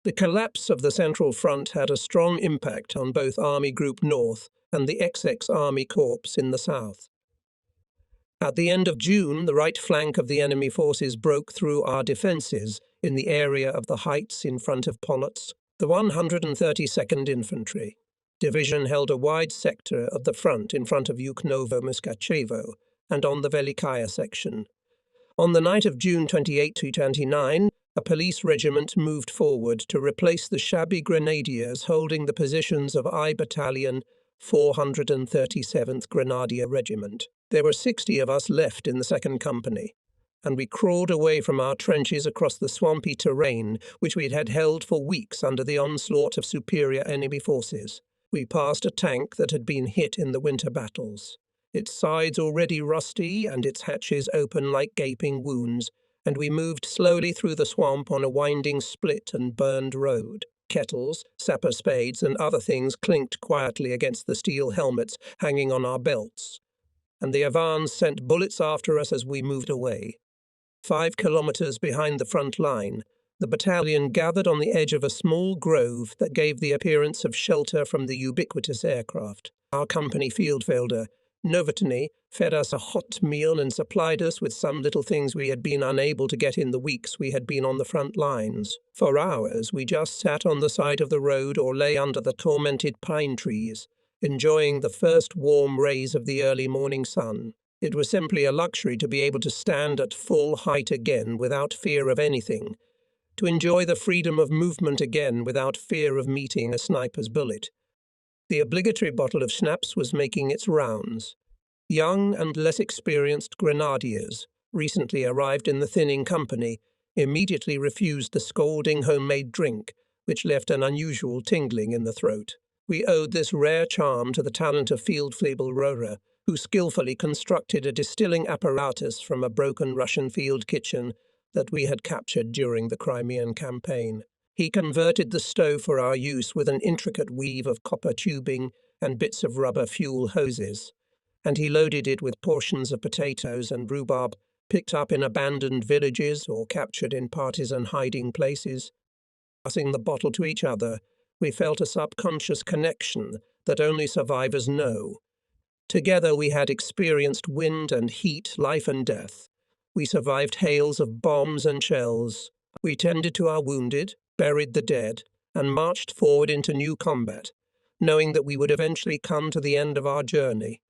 The collapse of the Central Front had a strong impact on both Army Group North and the XX Army Corps in the south. At the end of June, the right flank of the enemy forces broke through our defences in the area of the heights in front of Polotsk. The 132nd Infantry Division held a wide sector of the front in front of Yuknovo-Muskachevo and on the Velikaya section. On the night of June 28–29, a police regiment moved forward to replace the shabby grenadiers holding the positions of I Battalion, 437th Grenadier Regiment. There were 60 of us left in the second company, and we crawled away from our trenches across the swampy terrain which we had held for weeks under the onslaught of superior enemy forces. We passed a tank that had been hit in the winter battles, its sides already rusty and its hatches open like gaping wounds, and we moved slowly through the swamp on a winding split and burned road. Kettles, sapper spades, and other things clinked quietly against the steel helmets hanging on our belts, and the Avans sent bullets after us as we moved away. 5 kilometers behind the front line, the battalion gathered on the edge of a small grove that gave the appearance of shelter from the ubiquitous aircraft. Our company field-fielder, Novotny, fed us a hot meal and supplied us with some little things we had been unable to get in the weeks we had been on the front lines. For hours we just sat on the side of the road or lay under the tormented pine trees, enjoying the first warm rays of the early morning sun. It was simply a luxury to be able to stand at full height again without fear of anything, to enjoy the freedom of movement again without fear of meeting a sniper's bullet. The obligatory bottle of schnapps was making its rounds. Young and less experienced grenadiers, recently arrived in the thinning company, immediately refused the scalding homemade drink, which left an unusual tingling in the throat. We owed this rare charm to the talent of Feldfebel Rohrer, who skillfully constructed a distilling apparatus from a broken Russian field kitchen that we had captured during the Crimean campaign. He converted the stove for our use with an intricate weave of copper tubing and bits of rubber fuel hoses, and he loaded it with portions of potatoes and rhubarb picked up in abandoned villages or captured in partisan hiding places. Passing the bottle to each other, we felt a subconscious connection that only survivors know. Together we had experienced wind and heat, life and death. We survived hails of bombs and shells. We tended to our wounded, buried the dead, and marched forward into new combat, knowing that we would eventually come to the end of our journey.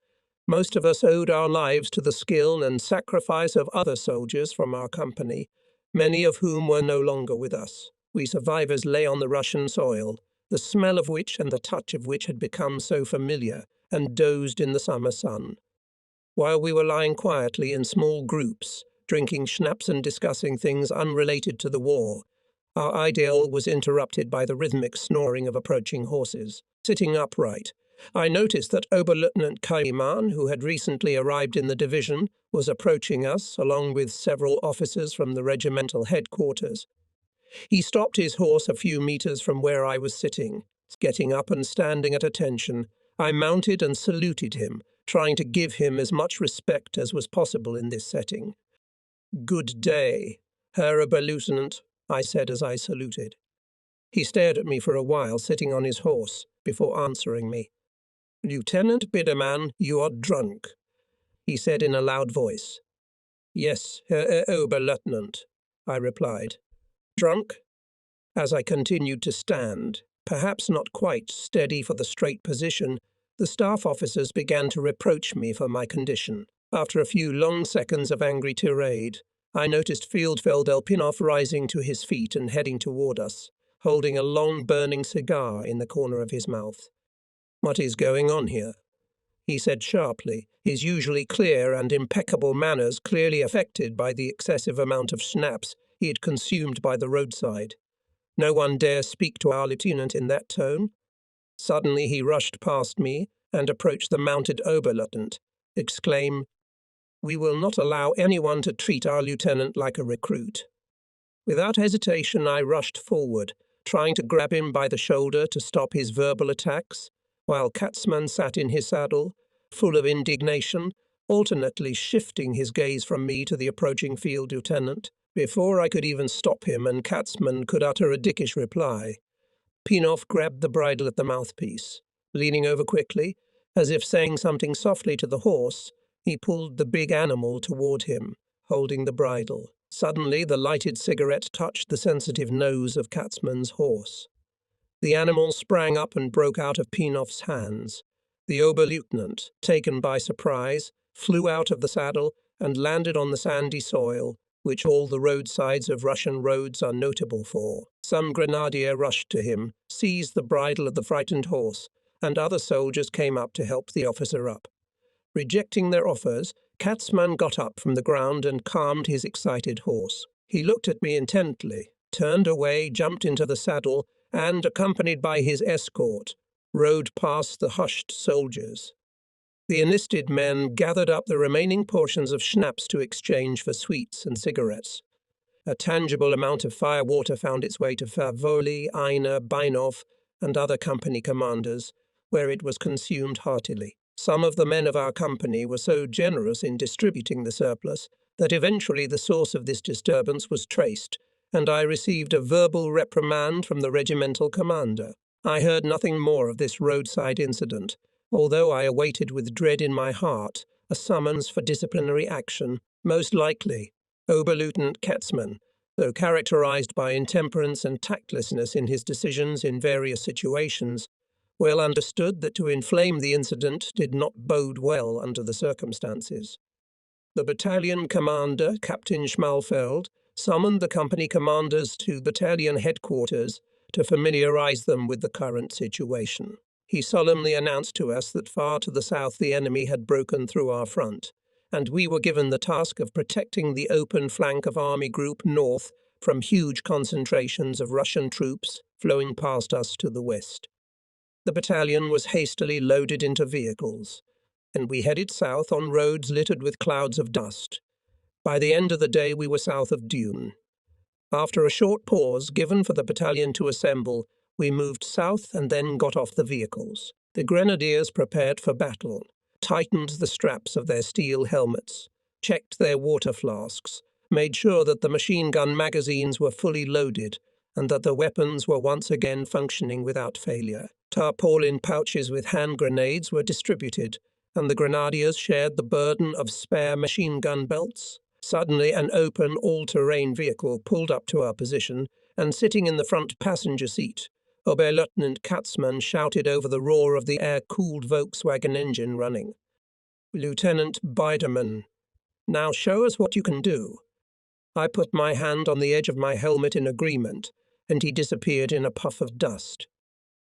Most of us owed our lives to the skill and sacrifice of other soldiers from our company, many of whom were no longer with us. We survivors lay on the Russian soil, the smell of which and the touch of which had become so familiar, and dozed in the summer sun. While we were lying quietly in small groups, drinking schnapps and discussing things unrelated to the war, our idyll was interrupted by the rhythmic snoring of approaching horses. Sitting upright, I noticed that Oberleutnant Kaiman, who had recently arrived in the division, was approaching us, along with several officers from the regimental headquarters. He stopped his horse a few meters from where I was sitting. Getting up and standing at attention, I mounted and saluted him, trying to give him as much respect as was possible in this setting. "Good day, Herr Oberleutnant," I said as I saluted. He stared at me for a while, sitting on his horse, before answering me. "Lieutenant Biedermann, you are drunk," he said in a loud voice. "Yes, Herr Oberleutnant," I replied. "Drunk?" As I continued to stand, perhaps not quite steady for the straight position, the staff officers began to reproach me for my condition. After a few long seconds of angry tirade, I noticed Feldfeld Elpinov rising to his feet and heading toward us, holding a long burning cigar in the corner of his mouth. "What is going on here?" he said sharply, his usually clear and impeccable manners clearly affected by the excessive amount of schnapps he had consumed by the roadside. No one dare speak to our lieutenant in that tone. Suddenly he rushed past me and approached the mounted Oberleutnant, exclaiming, "We will not allow anyone to treat our lieutenant like a recruit." Without hesitation I rushed forward, trying to grab him by the shoulder to stop his verbal attacks, while Katzmann sat in his saddle, full of indignation, alternately shifting his gaze from me to the approaching field lieutenant, Before I could even stop him and Katzman could utter a dickish reply, Pinoff grabbed the bridle at the mouthpiece. Leaning over quickly, as if saying something softly to the horse, he pulled the big animal toward him, holding the bridle. Suddenly, the lighted cigarette touched the sensitive nose of Katzman's horse. The animal sprang up and broke out of Pinoff's hands. The Oberleutnant, taken by surprise, flew out of the saddle and landed on the sandy soil, which all the roadsides of Russian roads are notable for. Some grenadier rushed to him, seized the bridle of the frightened horse, and other soldiers came up to help the officer up. Rejecting their offers, Katzman got up from the ground and calmed his excited horse. He looked at me intently, turned away, jumped into the saddle, and, accompanied by his escort, rode past the hushed soldiers. The enlisted men gathered up the remaining portions of schnapps to exchange for sweets and cigarettes. A tangible amount of firewater found its way to Favoli, Einer, Beinhoff, and other company commanders, where it was consumed heartily. Some of the men of our company were so generous in distributing the surplus that eventually the source of this disturbance was traced, and I received a verbal reprimand from the regimental commander. I heard nothing more of this roadside incident, although I awaited with dread in my heart a summons for disciplinary action. Most likely, Oberleutnant Katzman, though characterized by intemperance and tactlessness in his decisions in various situations, well understood that to inflame the incident did not bode well under the circumstances. The battalion commander, Captain Schmalfeld, summoned the company commanders to battalion headquarters to familiarize them with the current situation. He solemnly announced to us that far to the south the enemy had broken through our front, and we were given the task of protecting the open flank of Army Group North from huge concentrations of Russian troops flowing past us to the west. The battalion was hastily loaded into vehicles, and we headed south on roads littered with clouds of dust. By the end of the day we were south of Dune. After a short pause given for the battalion to assemble, we moved south and then got off the vehicles. The grenadiers prepared for battle, tightened the straps of their steel helmets, checked their water flasks, made sure that the machine gun magazines were fully loaded and that the weapons were once again functioning without failure. Tarpaulin pouches with hand grenades were distributed, and the grenadiers shared the burden of spare machine gun belts. Suddenly, an open, all-terrain vehicle pulled up to our position, and sitting in the front passenger seat, Oberleutnant Katzman shouted over the roar of the air-cooled Volkswagen engine running. "Lieutenant Biedermann, now show us what you can do." I put my hand on the edge of my helmet in agreement, and he disappeared in a puff of dust.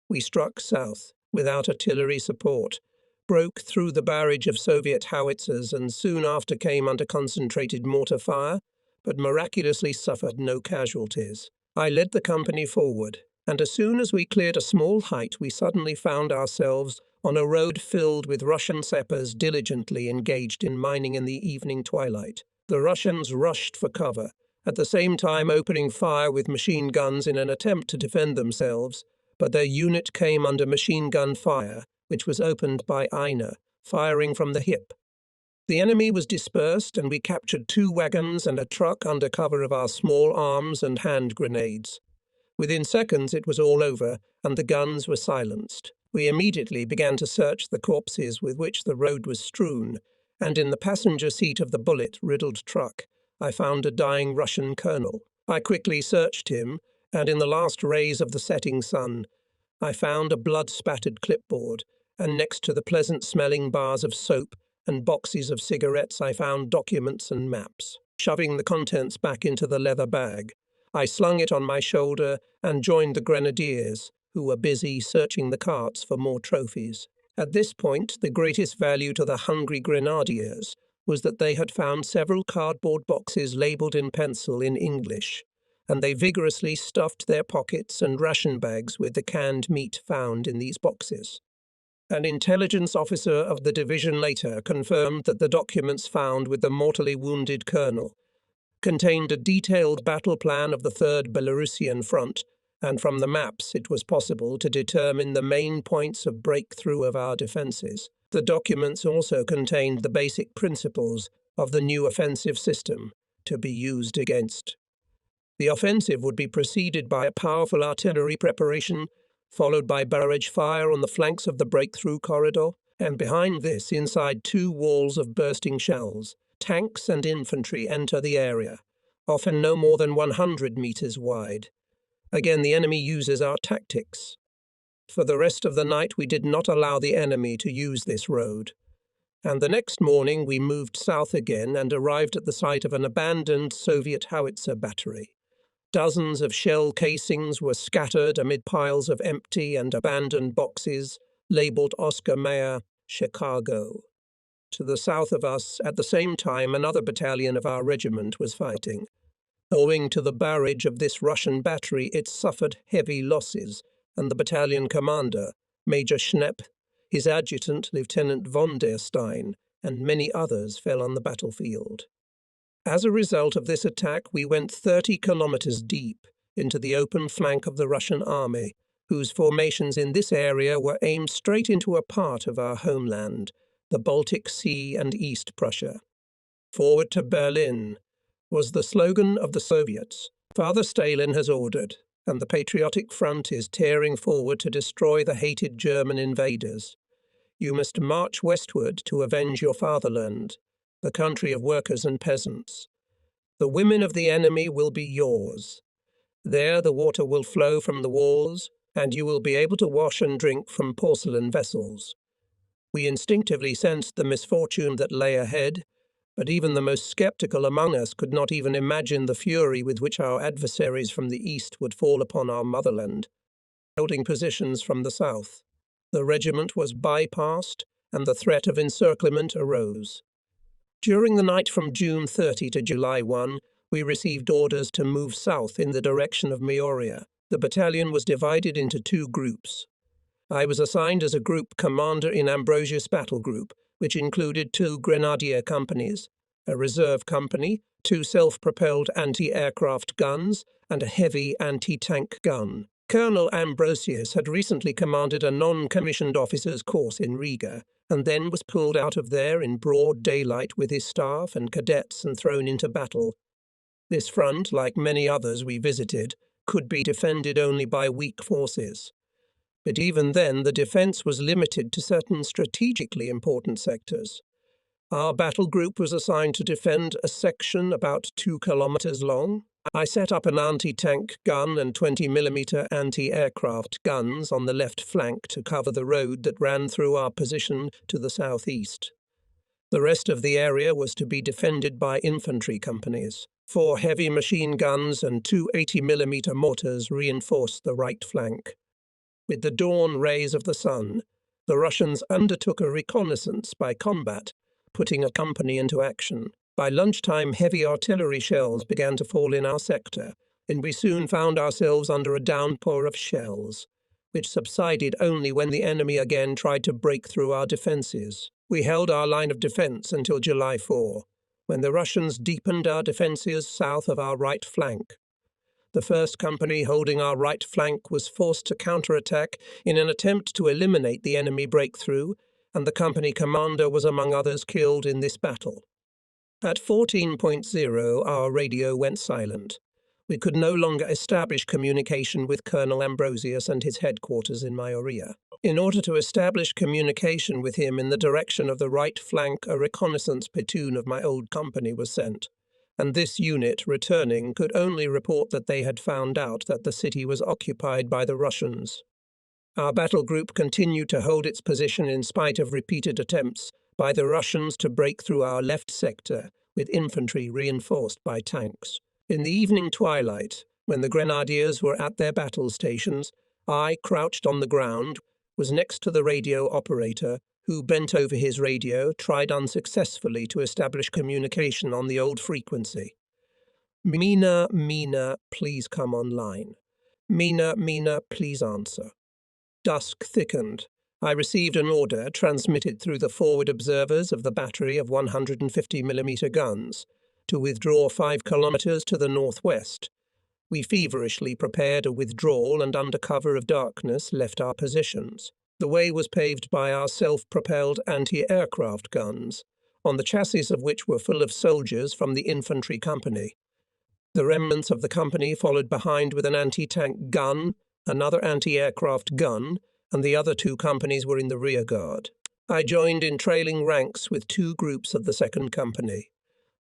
We struck south, without artillery support, broke through the barrage of Soviet howitzers and soon after came under concentrated mortar fire, but miraculously suffered no casualties. I led the company forward, and as soon as we cleared a small height we suddenly found ourselves on a road filled with Russian sappers diligently engaged in mining in the evening twilight. The Russians rushed for cover, at the same time opening fire with machine guns in an attempt to defend themselves, but their unit came under machine gun fire, which was opened by Einer, firing from the hip. The enemy was dispersed, and we captured 2 wagons and a truck under cover of our small arms and hand grenades. Within seconds it was all over, and the guns were silenced. We immediately began to search the corpses with which the road was strewn, and in the passenger seat of the bullet-riddled truck I found a dying Russian colonel. I quickly searched him, and in the last rays of the setting sun I found a blood-spattered clipboard, and next to the pleasant-smelling bars of soap and boxes of cigarettes I found documents and maps. Shoving the contents back into the leather bag, I slung it on my shoulder and joined the grenadiers, who were busy searching the carts for more trophies. At this point, the greatest value to the hungry grenadiers was that they had found several cardboard boxes labelled in pencil in English, and they vigorously stuffed their pockets and ration bags with the canned meat found in these boxes. An intelligence officer of the division later confirmed that the documents found with the mortally wounded colonel contained a detailed battle plan of the 3rd Belarusian Front, and from the maps it was possible to determine the main points of breakthrough of our defences. The documents also contained the basic principles of the new offensive system to be used against The offensive would be preceded by a powerful artillery preparation, followed by barrage fire on the flanks of the breakthrough corridor, and behind this, inside two walls of bursting shells, tanks and infantry enter the area, often no more than 100 meters wide. Again, the enemy uses our tactics. For the rest of the night, we did not allow the enemy to use this road. And the next morning, we moved south again and arrived at the site of an abandoned Soviet howitzer battery. Dozens of shell casings were scattered amid piles of empty and abandoned boxes, labeled Oscar Mayer, Chicago. To the south of us, at the same time, another battalion of our regiment was fighting. Owing to the barrage of this Russian battery, it suffered heavy losses, and the battalion commander, Major Schnepp, his adjutant, Lieutenant von der Stein, and many others fell on the battlefield. As a result of this attack, we went 30 kilometers deep into the open flank of the Russian army, whose formations in this area were aimed straight into a part of our homeland, the Baltic Sea and East Prussia. "Forward to Berlin" was the slogan of the Soviets. Father Stalin has ordered, and the Patriotic Front is tearing forward to destroy the hated German invaders. You must march westward to avenge your fatherland, the country of workers and peasants. The women of the enemy will be yours. There the water will flow from the walls, and you will be able to wash and drink from porcelain vessels. We instinctively sensed the misfortune that lay ahead, but even the most skeptical among us could not even imagine the fury with which our adversaries from the east would fall upon our motherland, holding positions from the south. The regiment was bypassed, and the threat of encirclement arose. During the night from June 30 to July 1, we received orders to move south in the direction of Meoria. The battalion was divided into two groups. I was assigned as a group commander in Ambrosius Battle Group, which included 2 grenadier companies, a reserve company, 2 self-propelled anti-aircraft guns, and a heavy anti-tank gun. Colonel Ambrosius had recently commanded a non-commissioned officers' course in Riga, and then was pulled out of there in broad daylight with his staff and cadets and thrown into battle. This front, like many others we visited, could be defended only by weak forces. But even then, the defence was limited to certain strategically important sectors. Our battle group was assigned to defend a section about 2 kilometers long. I set up an anti-tank gun and 20mm anti-aircraft guns on the left flank to cover the road that ran through our position to the southeast. The rest of the area was to be defended by infantry companies. 4 heavy machine guns and 2 80mm mortars reinforced the right flank. With the dawn rays of the sun, the Russians undertook a reconnaissance by combat, putting a company into action. By lunchtime, heavy artillery shells began to fall in our sector, and we soon found ourselves under a downpour of shells, which subsided only when the enemy again tried to break through our defences. We held our line of defence until July 4, when the Russians deepened our defences south of our right flank. The first company holding our right flank was forced to counterattack in an attempt to eliminate the enemy breakthrough, and the company commander was among others killed in this battle. At 14.0, our radio went silent. We could no longer establish communication with Colonel Ambrosius and his headquarters in Meoria. In order to establish communication with him in the direction of the right flank, a reconnaissance platoon of my old company was sent, and this unit, returning, could only report that they had found out that the city was occupied by the Russians. Our battle group continued to hold its position in spite of repeated attempts by the Russians to break through our left sector, with infantry reinforced by tanks. In the evening twilight, when the grenadiers were at their battle stations, I, crouched on the ground, was next to the radio operator, who, bent over his radio, tried unsuccessfully to establish communication on the old frequency. "Mina, Mina, please come online. Mina, Mina, please answer." Dusk thickened. I received an order, transmitted through the forward observers of the battery of 150mm guns, to withdraw 5 kilometers to the northwest. We feverishly prepared a withdrawal and, under cover of darkness, left our positions. The way was paved by our self-propelled anti-aircraft guns, on the chassis of which were full of soldiers from the infantry company. The remnants of the company followed behind with an anti-tank gun, another anti-aircraft gun, and the other two companies were in the rear guard. I joined in trailing ranks with two groups of the second company.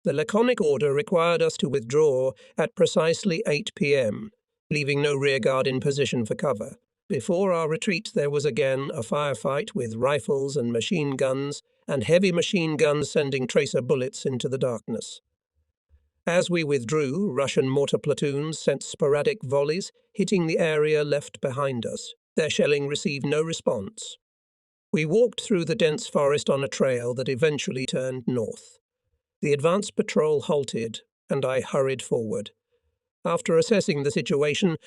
The laconic order required us to withdraw at precisely 8 p.m., leaving no rearguard in position for cover. Before our retreat, there was again a firefight with rifles and machine guns, and heavy machine guns sending tracer bullets into the darkness. As we withdrew, Russian mortar platoons sent sporadic volleys, hitting the area left behind us. Their shelling received no response. We walked through the dense forest on a trail that eventually turned north. The advance patrol halted, and I hurried forward. After assessing the situation,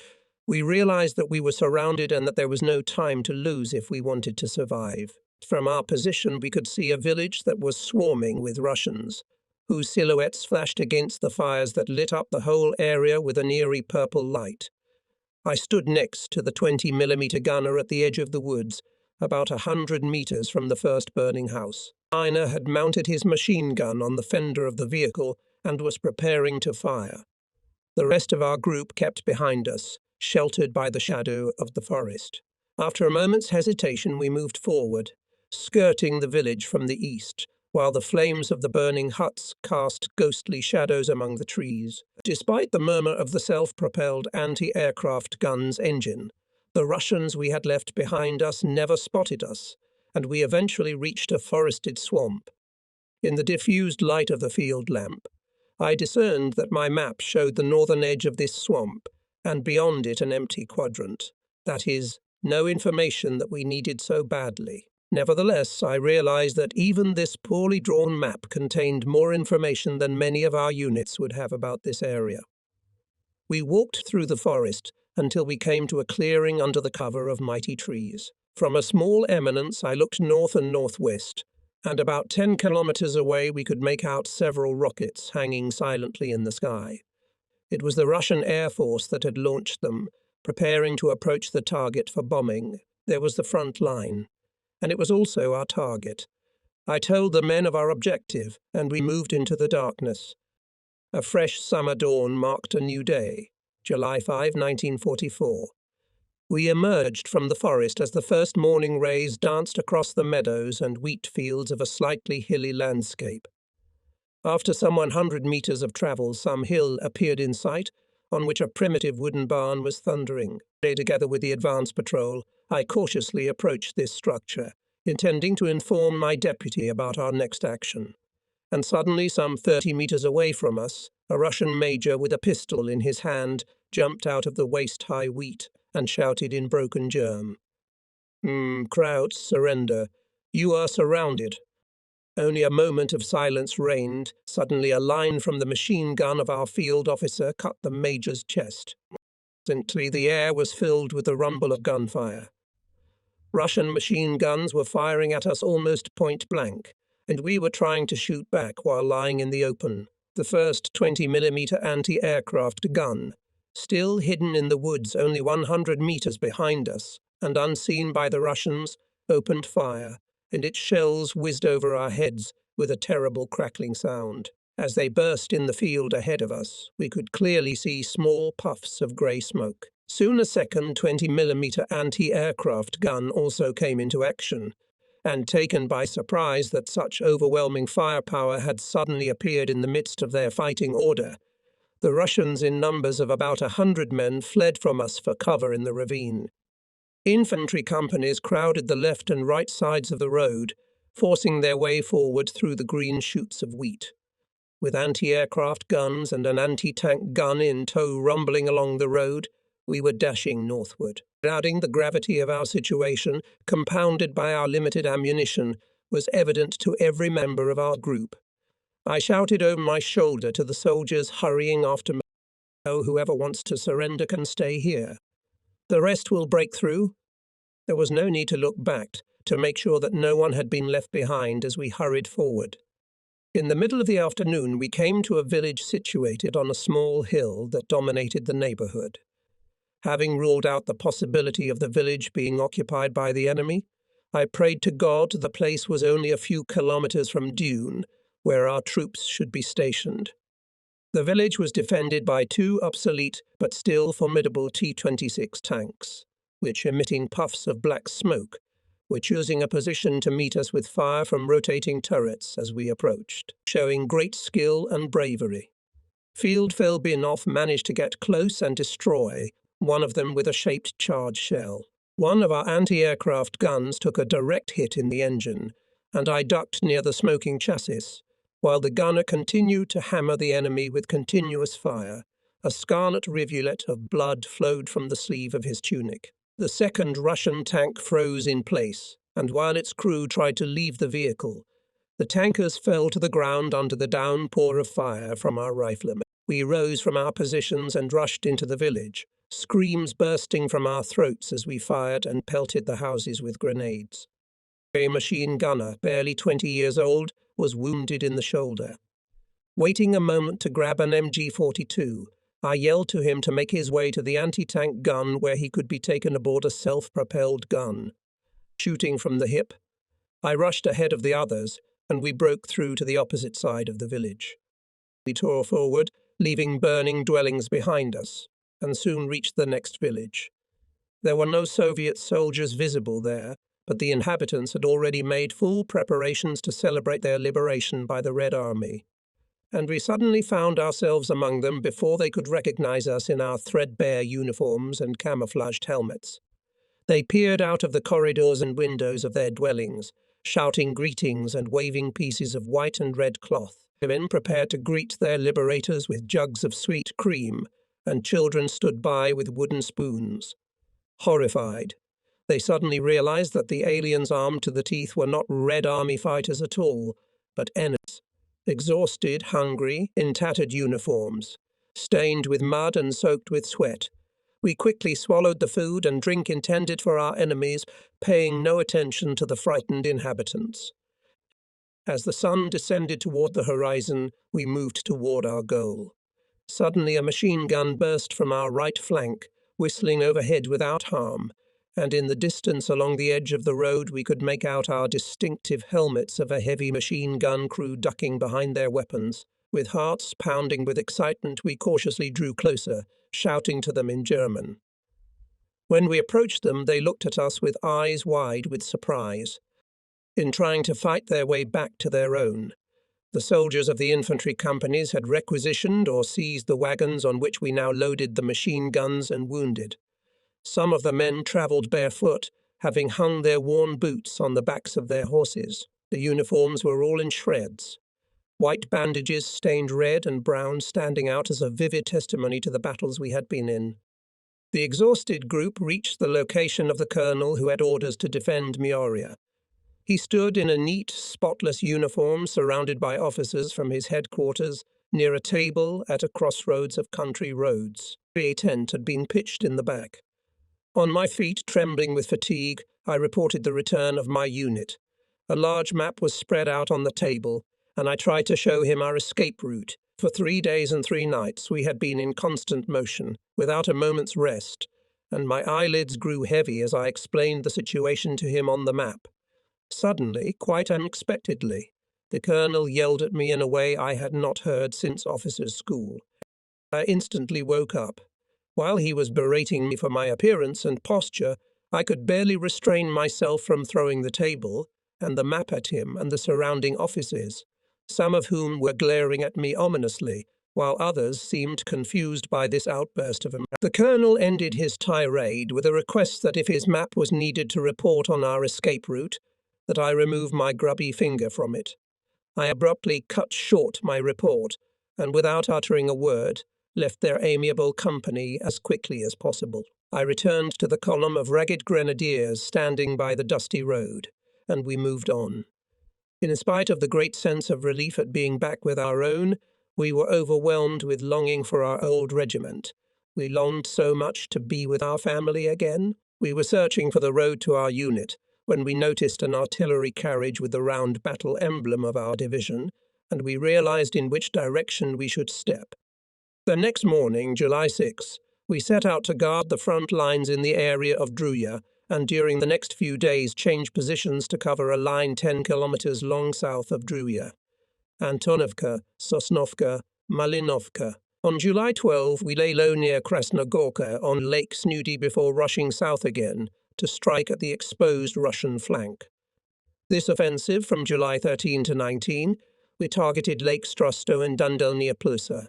we realized that we were surrounded and that there was no time to lose if we wanted to survive. From our position, we could see a village that was swarming with Russians, whose silhouettes flashed against the fires that lit up the whole area with an eerie purple light. I stood next to the 20mm gunner at the edge of the woods, about 100 meters from the first burning house. Miner had mounted his machine gun on the fender of the vehicle and was preparing to fire. The rest of our group kept behind us, sheltered by the shadow of the forest. After a moment's hesitation, we moved forward, skirting the village from the east, while the flames of the burning huts cast ghostly shadows among the trees. Despite the murmur of the self-propelled anti-aircraft gun's engine, the Russians we had left behind us never spotted us, and we eventually reached a forested swamp. In the diffused light of the field lamp, I discerned that my map showed the northern edge of this swamp, and beyond it an empty quadrant. That is, no information that we needed so badly. Nevertheless, I realized that even this poorly drawn map contained more information than many of our units would have about this area. We walked through the forest until we came to a clearing under the cover of mighty trees. From a small eminence, I looked north and northwest, and about 10 kilometers away we could make out several rockets hanging silently in the sky. It was the Russian Air Force that had launched them, preparing to approach the target for bombing. There was the front line, and it was also our target. I told the men of our objective, and we moved into the darkness. A fresh summer dawn marked a new day, July 5, 1944. We emerged from the forest as the first morning rays danced across the meadows and wheat fields of a slightly hilly landscape. After some 100 meters of travel, some hill appeared in sight, on which a primitive wooden barn was thundering. Together with the advance patrol, I cautiously approached this structure, intending to inform my deputy about our next action. And suddenly, some 30 meters away from us, a Russian major with a pistol in his hand jumped out of the waist-high wheat and shouted in broken German, "Krauts, surrender. You are surrounded." Only a moment of silence reigned. Suddenly a line from the machine gun of our field officer cut the major's chest. Instantly the air was filled with the rumble of gunfire. Russian machine guns were firing at us almost point blank, and we were trying to shoot back while lying in the open. The first 20mm anti-aircraft gun, still hidden in the woods only 100 meters behind us, and unseen by the Russians, opened fire, and its shells whizzed over our heads with a terrible crackling sound. As they burst in the field ahead of us, we could clearly see small puffs of grey smoke. Soon a second 20mm anti-aircraft gun also came into action, and taken by surprise that such overwhelming firepower had suddenly appeared in the midst of their fighting order, the Russians in numbers of about 100 men fled from us for cover in the ravine. Infantry companies crowded the left and right sides of the road, forcing their way forward through the green shoots of wheat. With anti-aircraft guns and an anti-tank gun in tow rumbling along the road, we were dashing northward. Adding the gravity of our situation, compounded by our limited ammunition, was evident to every member of our group. I shouted over my shoulder to the soldiers hurrying after me, "Oh, whoever wants to surrender can stay here. The rest will break through." There was no need to look back to make sure that no one had been left behind as we hurried forward. In the middle of the afternoon, we came to a village situated on a small hill that dominated the neighborhood. Having ruled out the possibility of the village being occupied by the enemy, I prayed to God the place was only a few kilometers from Dune, where our troops should be stationed. The village was defended by two obsolete but still formidable T-26 tanks, which, emitting puffs of black smoke, were choosing a position to meet us with fire from rotating turrets as we approached, showing great skill and bravery. Field Philbinoff managed to get close and destroy one of them with a shaped charge shell. One of our anti-aircraft guns took a direct hit in the engine, and I ducked near the smoking chassis, while the gunner continued to hammer the enemy with continuous fire. A scarlet rivulet of blood flowed from the sleeve of his tunic. The second Russian tank froze in place, and while its crew tried to leave the vehicle, the tankers fell to the ground under the downpour of fire from our riflemen. We rose from our positions and rushed into the village, screams bursting from our throats as we fired and pelted the houses with grenades. A machine gunner, barely 20 years old, was wounded in the shoulder. Waiting a moment to grab an MG-42, I yelled to him to make his way to the anti-tank gun where he could be taken aboard a self-propelled gun. Shooting from the hip, I rushed ahead of the others, and we broke through to the opposite side of the village. We tore forward, leaving burning dwellings behind us, and soon reached the next village. There were no Soviet soldiers visible there, but the inhabitants had already made full preparations to celebrate their liberation by the Red Army. And we suddenly found ourselves among them before they could recognize us in our threadbare uniforms and camouflaged helmets. They peered out of the corridors and windows of their dwellings, shouting greetings and waving pieces of white and red cloth. Women prepared to greet their liberators with jugs of sweet cream, and children stood by with wooden spoons. Horrified, they suddenly realized that the aliens armed to the teeth were not Red Army fighters at all, but enemies. Exhausted, hungry, in tattered uniforms, stained with mud and soaked with sweat. We quickly swallowed the food and drink intended for our enemies, paying no attention to the frightened inhabitants. As the sun descended toward the horizon, we moved toward our goal. Suddenly a machine gun burst from our right flank, whistling overhead without harm, and in the distance along the edge of the road we could make out our distinctive helmets of a heavy machine gun crew ducking behind their weapons. With hearts pounding with excitement, we cautiously drew closer, shouting to them in German. When we approached them, they looked at us with eyes wide with surprise. In trying to fight their way back to their own, the soldiers of the infantry companies had requisitioned or seized the wagons on which we now loaded the machine guns and wounded. Some of the men travelled barefoot, having hung their worn boots on the backs of their horses. The uniforms were all in shreds, white bandages stained red and brown standing out as a vivid testimony to the battles we had been in. The exhausted group reached the location of the colonel who had orders to defend Mioria. He stood in a neat, spotless uniform surrounded by officers from his headquarters near a table at a crossroads of country roads. A tent had been pitched in the back. On my feet, trembling with fatigue, I reported the return of my unit. A large map was spread out on the table, and I tried to show him our escape route. For 3 days and 3 nights we had been in constant motion, without a moment's rest, and my eyelids grew heavy as I explained the situation to him on the map. Suddenly, quite unexpectedly, the colonel yelled at me in a way I had not heard since officers' school. I instantly woke up. While he was berating me for my appearance and posture, I could barely restrain myself from throwing the table and the map at him and the surrounding officers, some of whom were glaring at me ominously, while others seemed confused by this outburst of emotion. The colonel ended his tirade with a request that if his map was needed to report on our escape route, that I remove my grubby finger from it. I abruptly cut short my report, and without uttering a word, left their amiable company as quickly as possible. I returned to the column of ragged grenadiers standing by the dusty road, and we moved on. In spite of the great sense of relief at being back with our own, we were overwhelmed with longing for our old regiment. We longed so much to be with our family again. We were searching for the road to our unit, when we noticed an artillery carriage with the round battle emblem of our division, and we realized in which direction we should step. The next morning, July 6, we set out to guard the front lines in the area of Druya, and during the next few days changed positions to cover a line 10 kilometers long south of Druya. Antonovka, Sosnovka, Malinovka. On July 12, we lay low near Krasnogorka on Lake Snudy before rushing south again to strike at the exposed Russian flank. This offensive, from July 13 to 19, we targeted Lake Strosto and Dundelnia Plusa.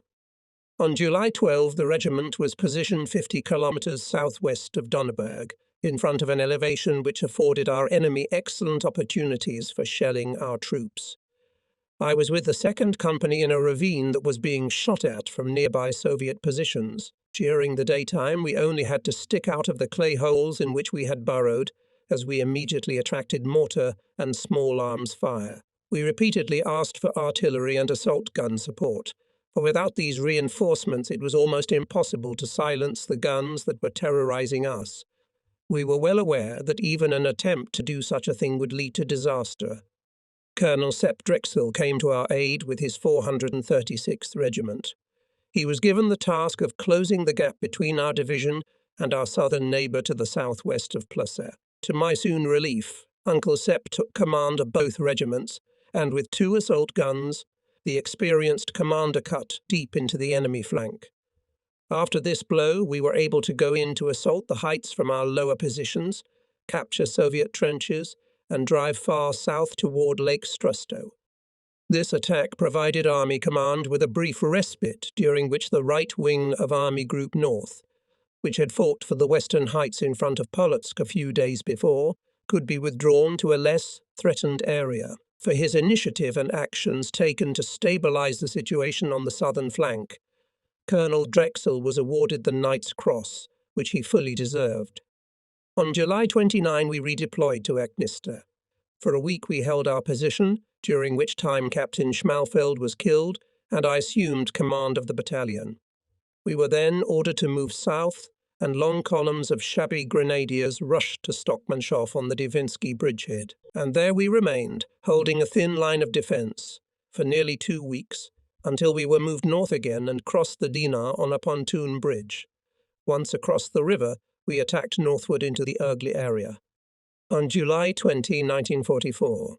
On July 12, the regiment was positioned 50 kilometers southwest of Donneberg, in front of an elevation which afforded our enemy excellent opportunities for shelling our troops. I was with the 2nd Company in a ravine that was being shot at from nearby Soviet positions. During the daytime, we only had to stick out of the clay holes in which we had burrowed, as we immediately attracted mortar and small arms fire. We repeatedly asked for artillery and assault gun support, for without these reinforcements it was almost impossible to silence the guns that were terrorizing us. We were well aware that even an attempt to do such a thing would lead to disaster. Colonel Sepp Drexel came to our aid with his 436th Regiment. He was given the task of closing the gap between our division and our southern neighbour to the southwest of Plusa. To my soon relief, Uncle Sepp took command of both regiments, and with 2 assault guns, the experienced commander cut deep into the enemy flank. After this blow, we were able to go in to assault the heights from our lower positions, capture Soviet trenches, and drive far south toward Lake Strusto. This attack provided Army Command with a brief respite during which the right wing of Army Group North, which had fought for the western heights in front of Polotsk a few days before, could be withdrawn to a less threatened area. For his initiative and actions taken to stabilize the situation on the southern flank, Colonel Drexel was awarded the Knight's Cross, which he fully deserved. On July 29, we redeployed to Eknista. For a week we held our position, during which time Captain Schmalfeld was killed, and I assumed command of the battalion. We were then ordered to move south, and long columns of shabby grenadiers rushed to Stockmanshof on the Divinsky bridgehead. And there we remained, holding a thin line of defence, for nearly 2 weeks, until we were moved north again and crossed the Dina on a pontoon bridge. Once across the river, we attacked northward into the Urgli area. On July 20, 1944,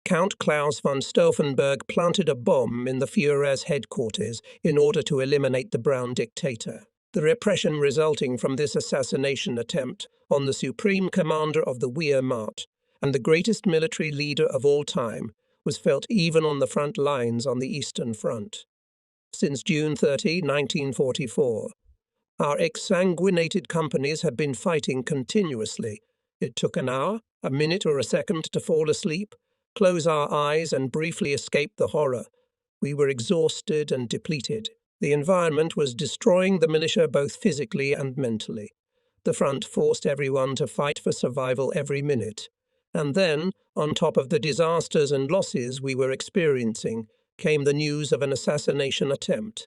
Count Klaus von Stauffenberg planted a bomb in the Führer's headquarters in order to eliminate the Brown dictator. The repression resulting from this assassination attempt on the supreme commander of the Wehrmacht and the greatest military leader of all time was felt even on the front lines on the Eastern Front. Since June 30, 1944, our exsanguinated companies had been fighting continuously. It took an hour, a minute or a second to fall asleep, close our eyes and briefly escape the horror. We were exhausted and depleted. The environment was destroying the militia both physically and mentally. The front forced everyone to fight for survival every minute. And then, on top of the disasters and losses we were experiencing, came the news of an assassination attempt.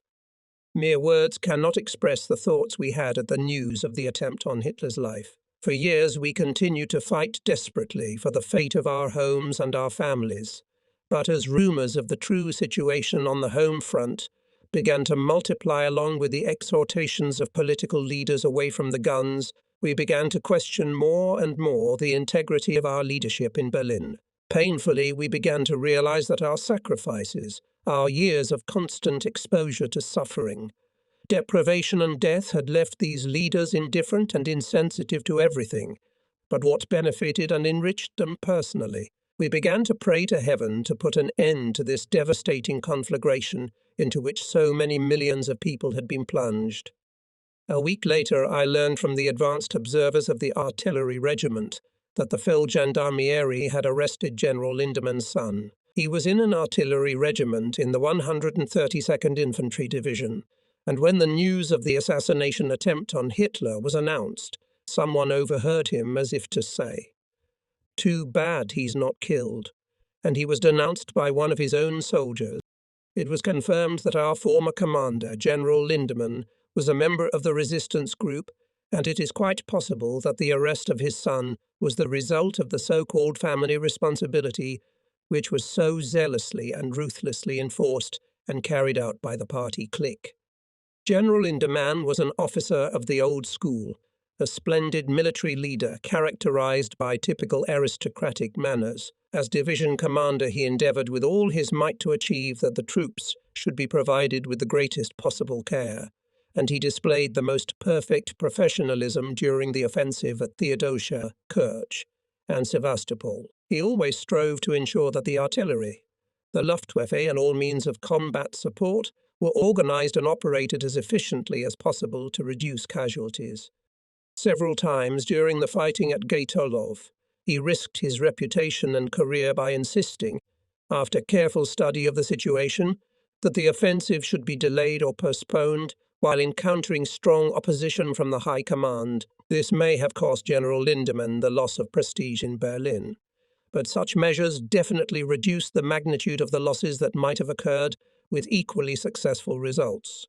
Mere words cannot express the thoughts we had at the news of the attempt on Hitler's life. For years we continued to fight desperately for the fate of our homes and our families. But as rumours of the true situation on the home front began to multiply along with the exhortations of political leaders away from the guns, we began to question more and more the integrity of our leadership in Berlin. Painfully, we began to realize that our sacrifices, our years of constant exposure to suffering, deprivation and death had left these leaders indifferent and insensitive to everything, but what benefited and enriched them personally. We began to pray to heaven to put an end to this devastating conflagration into which so many millions of people had been plunged. A week later, I learned from the advanced observers of the artillery regiment that the Feldgendarmerie had arrested General Lindemann's son. He was in an artillery regiment in the 132nd Infantry Division, and when the news of the assassination attempt on Hitler was announced, someone overheard him as if to say, "Too bad he's not killed," and he was denounced by one of his own soldiers. It was confirmed that our former commander, General Lindemann, was a member of the resistance group, and it is quite possible that the arrest of his son was the result of the so-called family responsibility, which was so zealously and ruthlessly enforced and carried out by the party clique. General Lindemann was an officer of the old school, a splendid military leader characterized by typical aristocratic manners. As division commander, he endeavored with all his might to achieve that the troops should be provided with the greatest possible care, and he displayed the most perfect professionalism during the offensive at Theodosia, Kerch, and Sevastopol. He always strove to ensure that the artillery, the Luftwaffe, and all means of combat support were organized and operated as efficiently as possible to reduce casualties. Several times during the fighting at Gaitolov, he risked his reputation and career by insisting, after careful study of the situation, that the offensive should be delayed or postponed while encountering strong opposition from the High Command. This may have cost General Lindemann the loss of prestige in Berlin, but such measures definitely reduced the magnitude of the losses that might have occurred with equally successful results.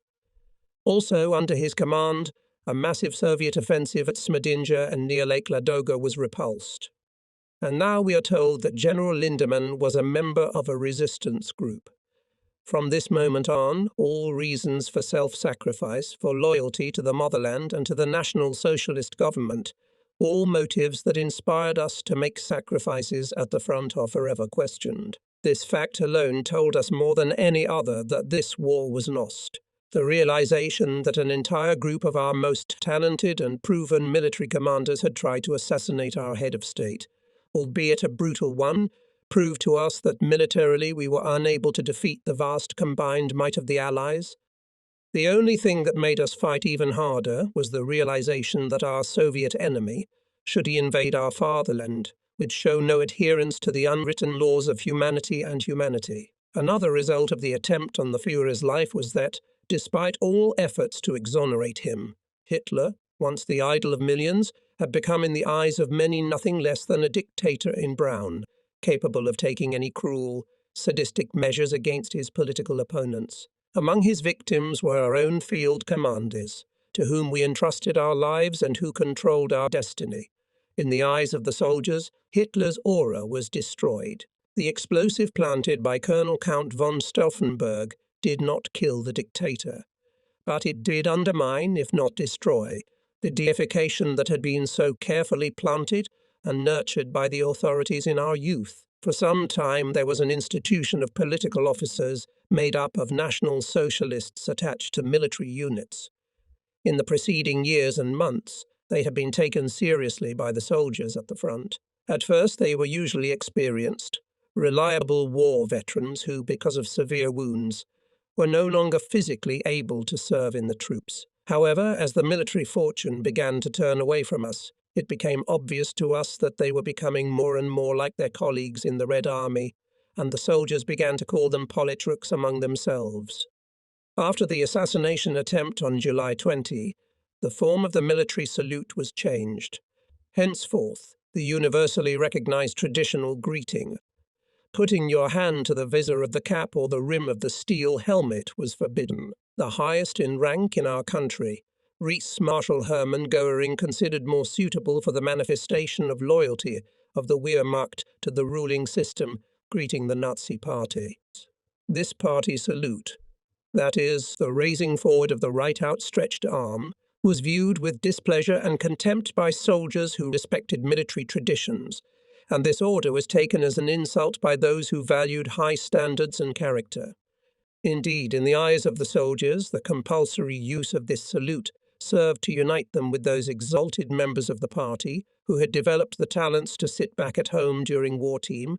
Also under his command, a massive Soviet offensive at Smedinja and near Lake Ladoga was repulsed. And now we are told that General Lindemann was a member of a resistance group. From this moment on, all reasons for self-sacrifice, for loyalty to the motherland and to the National Socialist government, all motives that inspired us to make sacrifices at the front, are forever questioned. This fact alone told us more than any other that this war was lost. The realization that an entire group of our most talented and proven military commanders had tried to assassinate our head of state, albeit a brutal one, proved to us that militarily we were unable to defeat the vast combined might of the Allies. The only thing that made us fight even harder was the realization that our Soviet enemy, should he invade our fatherland, would show no adherence to the unwritten laws of humanity and humanity. Another result of the attempt on the Führer's life was that, despite all efforts to exonerate him, Hitler, once the idol of millions, had become in the eyes of many nothing less than a dictator in brown, capable of taking any cruel, sadistic measures against his political opponents. Among his victims were our own field commanders, to whom we entrusted our lives and who controlled our destiny. In the eyes of the soldiers, Hitler's aura was destroyed. The explosive planted by Colonel Count von Stauffenberg did not kill the dictator, but it did undermine, if not destroy, the deification that had been so carefully planted and nurtured by the authorities in our youth. For some time there was an institution of political officers made up of National Socialists attached to military units. In the preceding years and months, they had been taken seriously by the soldiers at the front. At first they were usually experienced, reliable war veterans who, because of severe wounds, were no longer physically able to serve in the troops. However, as the military fortune began to turn away from us, it became obvious to us that they were becoming more and more like their colleagues in the Red Army, and the soldiers began to call them politruk among themselves. After the assassination attempt on July 20, the form of the military salute was changed. Henceforth, the universally recognized traditional greeting, putting your hand to the visor of the cap or the rim of the steel helmet, was forbidden. The highest in rank in our country, Reese Marshal Hermann Goering, considered more suitable for the manifestation of loyalty of the Wehrmacht to the ruling system, greeting the Nazi party. This party salute, that is, the raising forward of the right outstretched arm, was viewed with displeasure and contempt by soldiers who respected military traditions, and this order was taken as an insult by those who valued high standards and character. Indeed, in the eyes of the soldiers, the compulsory use of this salute served to unite them with those exalted members of the party who had developed the talents to sit back at home during wartime,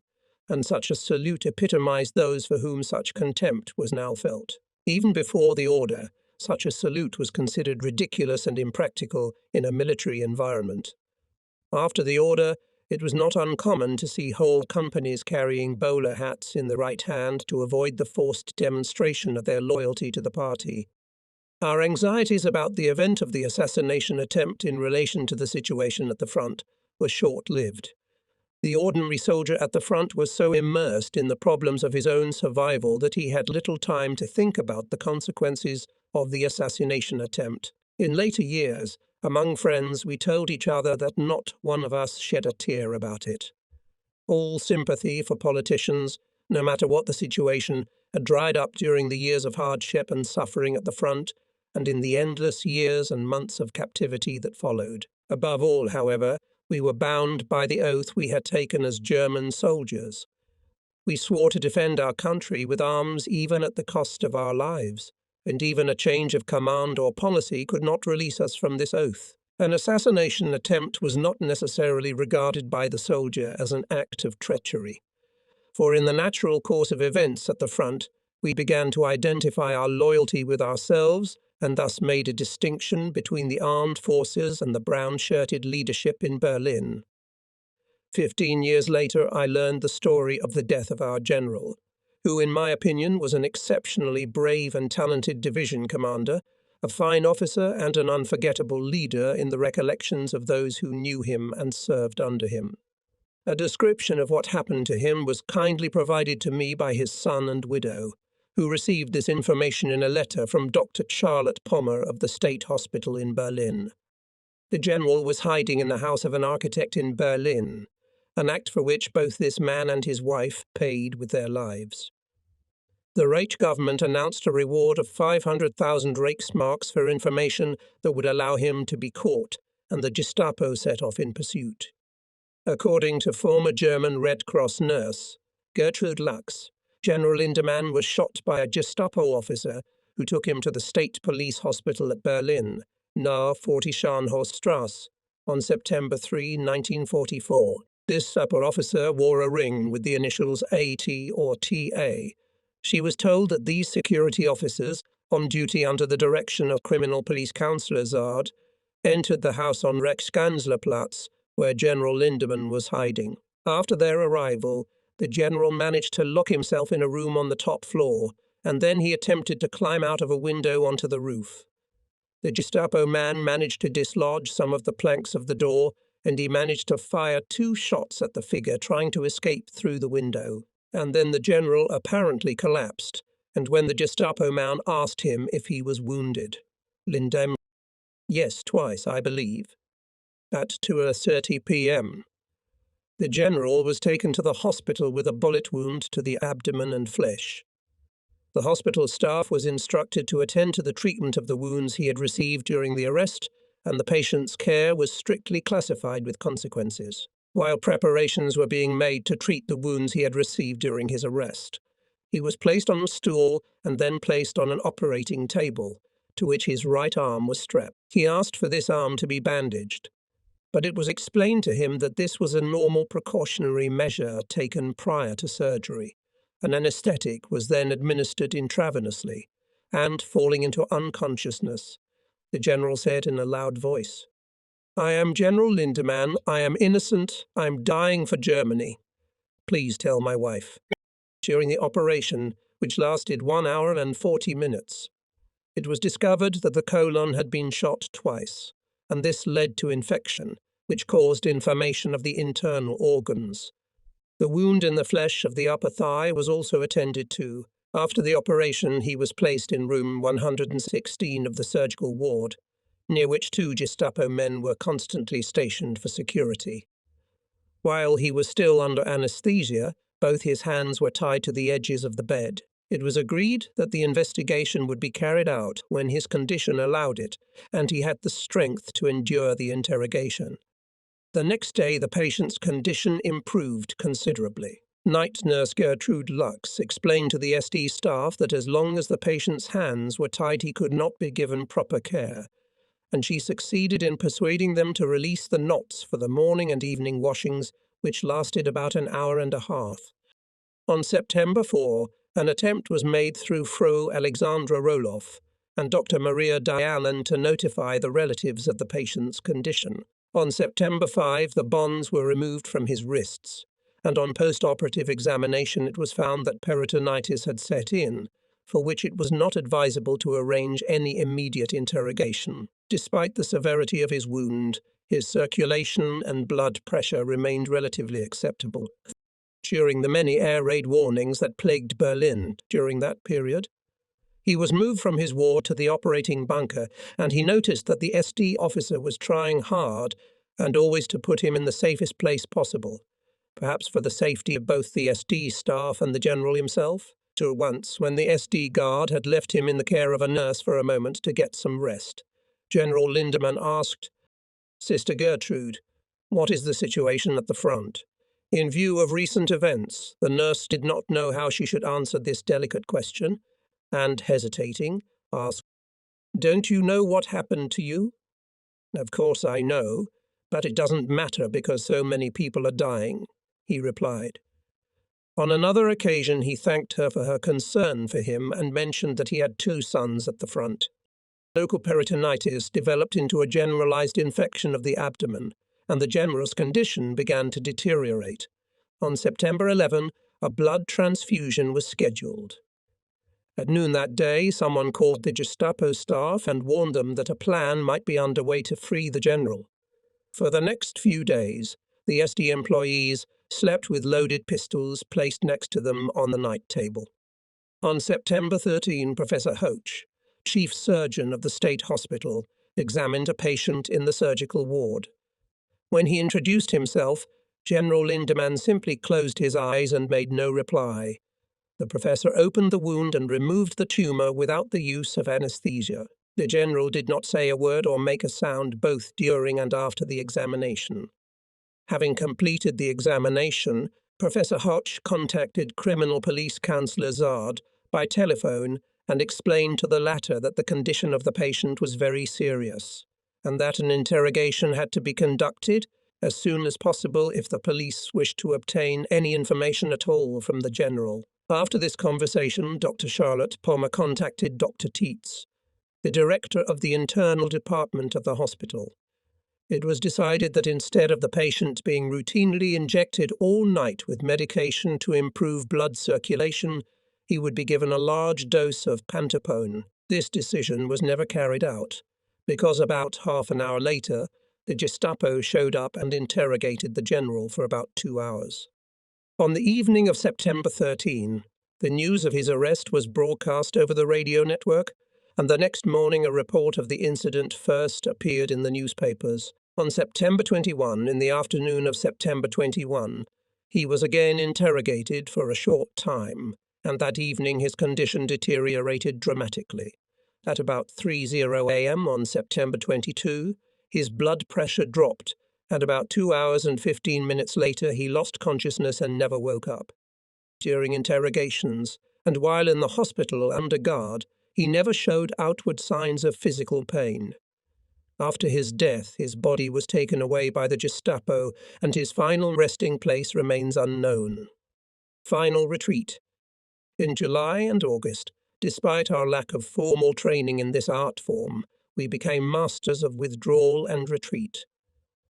and such a salute epitomized those for whom such contempt was now felt. Even before the order, such a salute was considered ridiculous and impractical in a military environment. After the order, it was not uncommon to see whole companies carrying bowler hats in the right hand to avoid the forced demonstration of their loyalty to the party. Our anxieties about the event of the assassination attempt in relation to the situation at the front were short-lived. The ordinary soldier at the front was so immersed in the problems of his own survival that he had little time to think about the consequences of the assassination attempt. In later years, among friends, we told each other that not one of us shed a tear about it. All sympathy for politicians, no matter what the situation, had dried up during the years of hardship and suffering at the front, and in the endless years and months of captivity that followed. Above all, however, we were bound by the oath we had taken as German soldiers. We swore to defend our country with arms even at the cost of our lives, and even a change of command or policy could not release us from this oath. An assassination attempt was not necessarily regarded by the soldier as an act of treachery, for in the natural course of events at the front, we began to identify our loyalty with ourselves and thus made a distinction between the armed forces and the brown-shirted leadership in Berlin. 15 years later, I learned the story of the death of our general, who, in my opinion, was an exceptionally brave and talented division commander, a fine officer and an unforgettable leader in the recollections of those who knew him and served under him. A description of what happened to him was kindly provided to me by his son and widow, who received this information in a letter from Dr. Charlotte Pommer of the State Hospital in Berlin. The general was hiding in the house of an architect in Berlin, an act for which both this man and his wife paid with their lives. The Reich government announced a reward of 500,000 Reichsmarks for information that would allow him to be caught, and the Gestapo set off in pursuit. According to former German Red Cross nurse Gertrude Lachs, General Lindemann was shot by a Gestapo officer who took him to the State Police Hospital at Berlin, nahe 40 Scharnhorststrasse, on September 3, 1944. This upper officer wore a ring with the initials AT or TA. She was told that these security officers, on duty under the direction of Criminal Police Councillor Zard, entered the house on Reichskanzlerplatz, where General Lindemann was hiding. After their arrival, the general managed to lock himself in a room on the top floor, and then he attempted to climb out of a window onto the roof. The Gestapo man managed to dislodge some of the planks of the door, and he managed to fire 2 shots at the figure trying to escape through the window. And then the general apparently collapsed, and when the Gestapo man asked him if he was wounded, Lindemann, "Yes, twice, I believe," at 2:30 p.m. The general was taken to the hospital with a bullet wound to the abdomen and flesh. The hospital staff was instructed to attend to the treatment of the wounds he had received during the arrest, and the patient's care was strictly classified with consequences, while preparations were being made to treat the wounds he had received during his arrest. He was placed on a stool and then placed on an operating table, to which his right arm was strapped. He asked for this arm to be bandaged, but it was explained to him that this was a normal precautionary measure taken prior to surgery. An anesthetic was then administered intravenously, and, falling into unconsciousness, the general said in a loud voice, "I am General Lindemann. I am innocent. I am dying for Germany. Please tell my wife." During the operation, which lasted 1 hour and 40 minutes, it was discovered that the colon had been shot twice, and this led to infection, which caused inflammation of the internal organs. The wound in the flesh of the upper thigh was also attended to. After the operation, he was placed in room 116 of the surgical ward, near which 2 Gestapo men were constantly stationed for security. While he was still under anesthesia, both his hands were tied to the edges of the bed. It was agreed that the investigation would be carried out when his condition allowed it, and he had the strength to endure the interrogation. The next day, the patient's condition improved considerably. Night nurse Gertrude Lachs explained to the SD staff that as long as the patient's hands were tied, he could not be given proper care, and she succeeded in persuading them to release the knots for the morning and evening washings, which lasted about an hour and a half. On September 4, an attempt was made through Frau Alexandra Roloff and Dr. Maria Dialan to notify the relatives of the patient's condition. On September 5, the bonds were removed from his wrists, and on post-operative examination it was found that peritonitis had set in, for which it was not advisable to arrange any immediate interrogation. Despite the severity of his wound, his circulation and blood pressure remained relatively acceptable. During the many air raid warnings that plagued Berlin during that period, he was moved from his ward to the operating bunker, and he noticed that the SD officer was trying hard and always to put him in the safest place possible, perhaps for the safety of both the SD staff and the general himself. Once, when the SD guard had left him in the care of a nurse for a moment to get some rest, General Lindemann asked, "Sister Gertrude, what is the situation at the front?" In view of recent events, the nurse did not know how she should answer this delicate question, and, hesitating, asked, "Don't you know what happened to you?" "Of course I know, but it doesn't matter because so many people are dying," he replied. On another occasion, he thanked her for her concern for him and mentioned that he had 2 sons at the front. Local peritonitis developed into a generalized infection of the abdomen, and the general's condition began to deteriorate. On September 11, a blood transfusion was scheduled. At noon that day, someone called the Gestapo staff and warned them that a plan might be underway to free the general. For the next few days, the SD employees slept with loaded pistols placed next to them on the night table. On September 13, Professor Hoach, chief surgeon of the state hospital, examined a patient in the surgical ward. When he introduced himself, General Lindemann simply closed his eyes and made no reply. The professor opened the wound and removed the tumor without the use of anesthesia. The general did not say a word or make a sound both during and after the examination. Having completed the examination, Professor Hoch contacted Criminal Police Councillor Zard by telephone and explained to the latter that the condition of the patient was very serious, and that an interrogation had to be conducted as soon as possible if the police wished to obtain any information at all from the general. After this conversation, Dr. Charlotte Pommer contacted Dr. Tietz, the director of the internal department of the hospital. It was decided that instead of the patient being routinely injected all night with medication to improve blood circulation, he would be given a large dose of pantopone. This decision was never carried out, because about half an hour later, the Gestapo showed up and interrogated the general for about 2 hours. On the evening of September 13, the news of his arrest was broadcast over the radio network, and the next morning a report of the incident first appeared in the newspapers. On September 21, in the afternoon of September 21, he was again interrogated for a short time, and that evening his condition deteriorated dramatically. At about 3:00 a.m. on September 22, his blood pressure dropped, and about 2 hours and 15 minutes later he lost consciousness and never woke up. During interrogations, and while in the hospital under guard, he never showed outward signs of physical pain. After his death, his body was taken away by the Gestapo, and his final resting place remains unknown. Final retreat. In July and August, despite our lack of formal training in this art form, we became masters of withdrawal and retreat.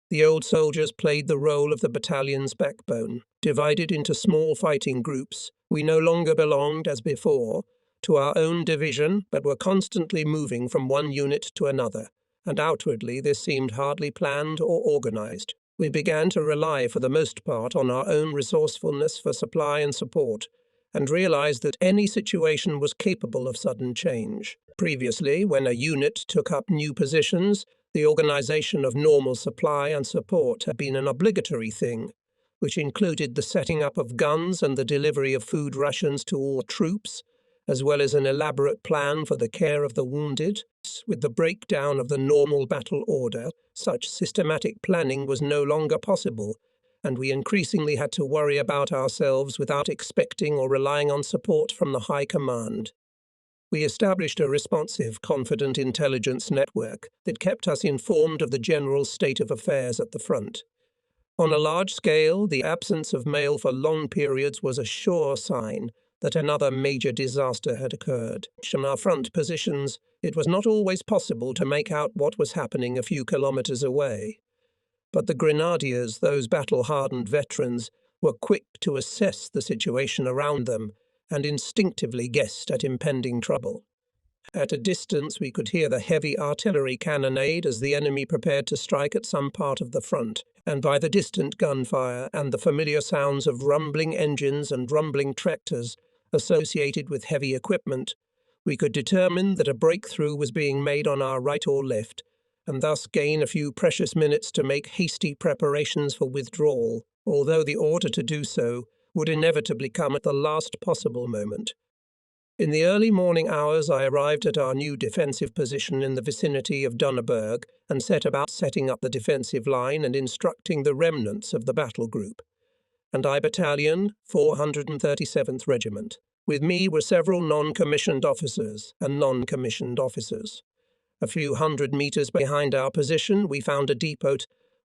The old soldiers played the role of the battalion's backbone. Divided into small fighting groups, we no longer belonged, as before, to our own division, but were constantly moving from one unit to another, and outwardly this seemed hardly planned or organized. We began to rely for the most part on our own resourcefulness for supply and support, and realized that any situation was capable of sudden change. Previously, when a unit took up new positions, the organization of normal supply and support had been an obligatory thing, which included the setting up of guns and the delivery of food rations to all troops, as well as an elaborate plan for the care of the wounded. With the breakdown of the normal battle order, such systematic planning was no longer possible, and we increasingly had to worry about ourselves without expecting or relying on support from the High Command. We established a responsive, confident intelligence network that kept us informed of the general state of affairs at the front. On a large scale, the absence of mail for long periods was a sure sign that another major disaster had occurred. From our front positions, it was not always possible to make out what was happening a few kilometers away. But the grenadiers, those battle-hardened veterans, were quick to assess the situation around them and instinctively guessed at impending trouble. At a distance, we could hear the heavy artillery cannonade as the enemy prepared to strike at some part of the front, and by the distant gunfire and the familiar sounds of rumbling engines and rumbling tractors associated with heavy equipment, we could determine that a breakthrough was being made on our right or left, and thus gain a few precious minutes to make hasty preparations for withdrawal, although the order to do so would inevitably come at the last possible moment. In the early morning hours, I arrived at our new defensive position in the vicinity of Donneberg and set about setting up the defensive line and instructing the remnants of the battle group. and I Battalion, 437th Regiment. With me were several non-commissioned officers and non-commissioned officers. A few hundred meters behind our position, we found a depot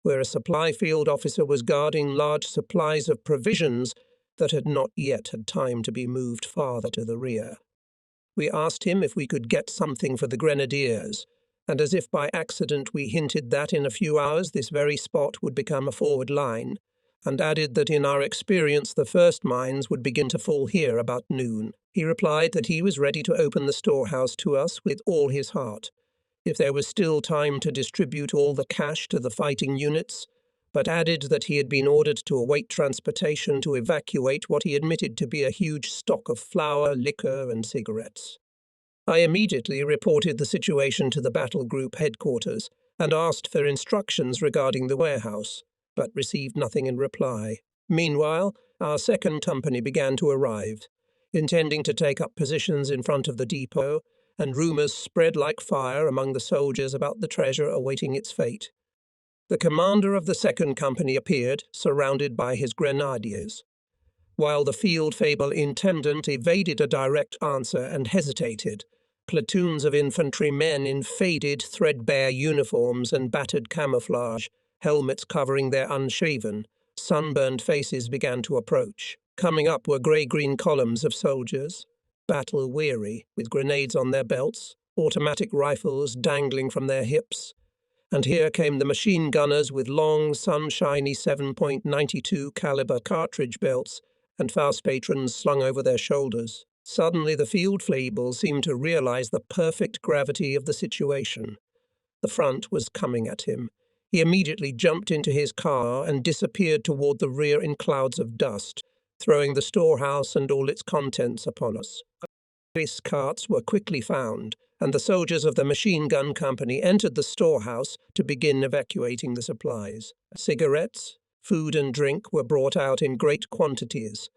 where a supply field officer was guarding large supplies of provisions that had not yet had time to be moved farther to the rear. We asked him if we could get something for the grenadiers, and as if by accident we hinted that in a few hours this very spot would become a forward line, and added that in our experience the first mines would begin to fall here about noon. He replied that he was ready to open the storehouse to us with all his heart, if there was still time to distribute all the cash to the fighting units, but added that he had been ordered to await transportation to evacuate what he admitted to be a huge stock of flour, liquor, and cigarettes. I immediately reported the situation to the battle group headquarters and asked for instructions regarding the warehouse, but received nothing in reply. Meanwhile, our second company began to arrive, intending to take up positions in front of the depot, and rumours spread like fire among the soldiers about the treasure awaiting its fate. The commander of the second company appeared, surrounded by his grenadiers. While the field fable intendant evaded a direct answer and hesitated, platoons of infantrymen in faded, threadbare uniforms and battered camouflage, helmets covering their unshaven, sunburned faces began to approach. Coming up were grey-green columns of soldiers, battle-weary, with grenades on their belts, automatic rifles dangling from their hips. And here came the machine gunners with long, sunshiny 7.92 caliber cartridge belts and Faust patrons slung over their shoulders. Suddenly the field fable seemed to realize the perfect gravity of the situation. The front was coming at him. He immediately jumped into his car and disappeared toward the rear in clouds of dust, throwing the storehouse and all its contents upon us. Police carts were quickly found, and the soldiers of the machine gun company entered the storehouse to begin evacuating the supplies. Cigarettes, food and drink were brought out in great quantities,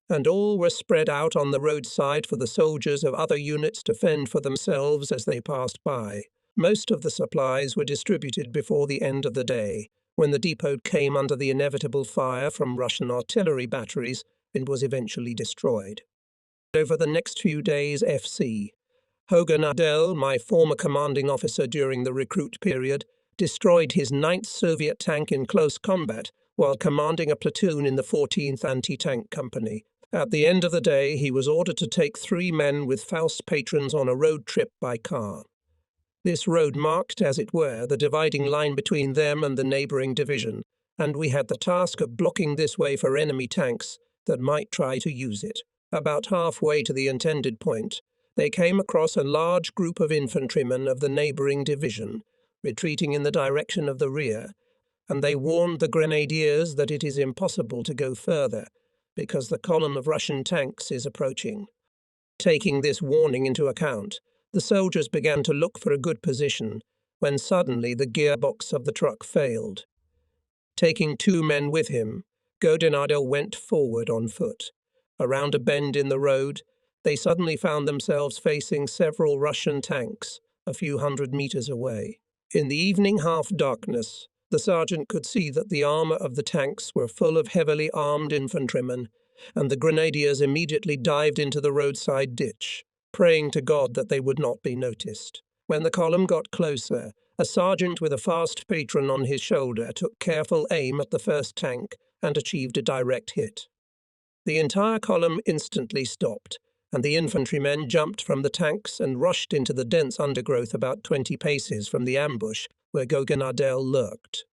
and all were spread out on the roadside for the soldiers of other units to fend for themselves as they passed by. Most of the supplies were distributed before the end of the day, when the depot came under the inevitable fire from Russian artillery batteries and was eventually destroyed. Over the next few days, F.C. Hogan Adel, my former commanding officer during the recruit period, destroyed his 9th Soviet tank in close combat while commanding a platoon in the 14th Anti-Tank Company. At the end of the day, he was ordered to take 3 men with Faust patrons on a road trip by car. This road marked, as it were, the dividing line between them and the neighbouring division, and we had the task of blocking this way for enemy tanks that might try to use it. About halfway to the intended point, they came across a large group of infantrymen of the neighbouring division, retreating in the direction of the rear, and they warned the grenadiers that it is impossible to go further, because the column of Russian tanks is approaching. Taking this warning into account, the soldiers began to look for a good position, when suddenly the gearbox of the truck failed. Taking 2 men with him, Godinardo went forward on foot. Around a bend in the road, they suddenly found themselves facing several Russian tanks a few hundred meters away. In the evening half-darkness, the sergeant could see that the armor of the tanks were full of heavily armed infantrymen, and the grenadiers immediately dived into the roadside ditch, praying to God that they would not be noticed. When the column got closer, a sergeant with a Faust patron on his shoulder took careful aim at the first tank and achieved a direct hit. The entire column instantly stopped, and the infantrymen jumped from the tanks and rushed into the dense undergrowth about 20 paces from the ambush where Godinardo lurked.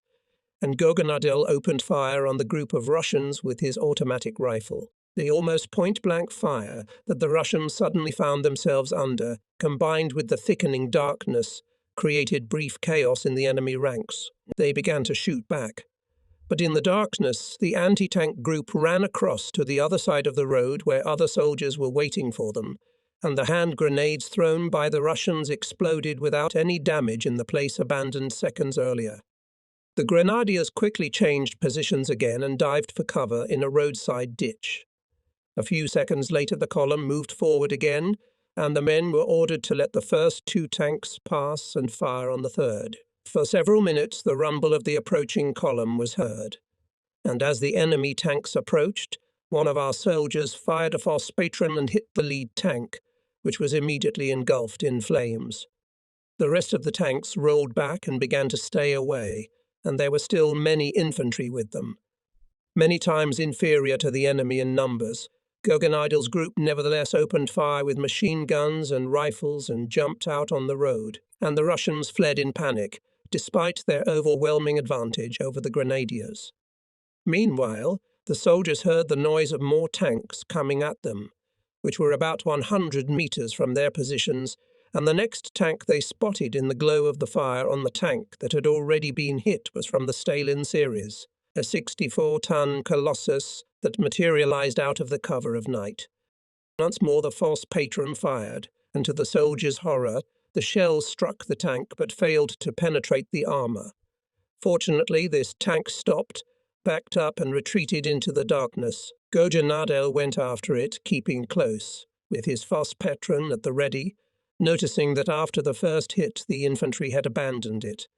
And Godinardo opened fire on the group of Russians with his automatic rifle. The almost point-blank fire that the Russians suddenly found themselves under, combined with the thickening darkness, created brief chaos in the enemy ranks. They began to shoot back. But in the darkness, the anti-tank group ran across to the other side of the road where other soldiers were waiting for them, and the hand grenades thrown by the Russians exploded without any damage in the place abandoned seconds earlier. The grenadiers quickly changed positions again and dived for cover in a roadside ditch. A few seconds later the column moved forward again, and the men were ordered to let the first 2 tanks pass and fire on the third. For several minutes the rumble of the approaching column was heard, and as the enemy tanks approached, one of our soldiers fired a false patron and hit the lead tank, which was immediately engulfed in flames. The rest of the tanks rolled back and began to stay away, and there were still many infantry with them. Many times inferior to the enemy in numbers, Guggeneidel's group nevertheless opened fire with machine guns and rifles and jumped out on the road, and the Russians fled in panic, despite their overwhelming advantage over the grenadiers. Meanwhile, the soldiers heard the noise of more tanks coming at them, which were about 100 meters from their positions, and the next tank they spotted in the glow of the fire on the tank that had already been hit was from the Stalin series, a 64-ton colossus that materialized out of the cover of night. Once more the false patron fired, and to the soldiers' horror, the shells struck the tank but failed to penetrate the armor. Fortunately, this tank stopped, backed up and retreated into the darkness. Guggeneidel went after it, keeping close, with his false patron at the ready, noticing that after the first hit the infantry had abandoned it.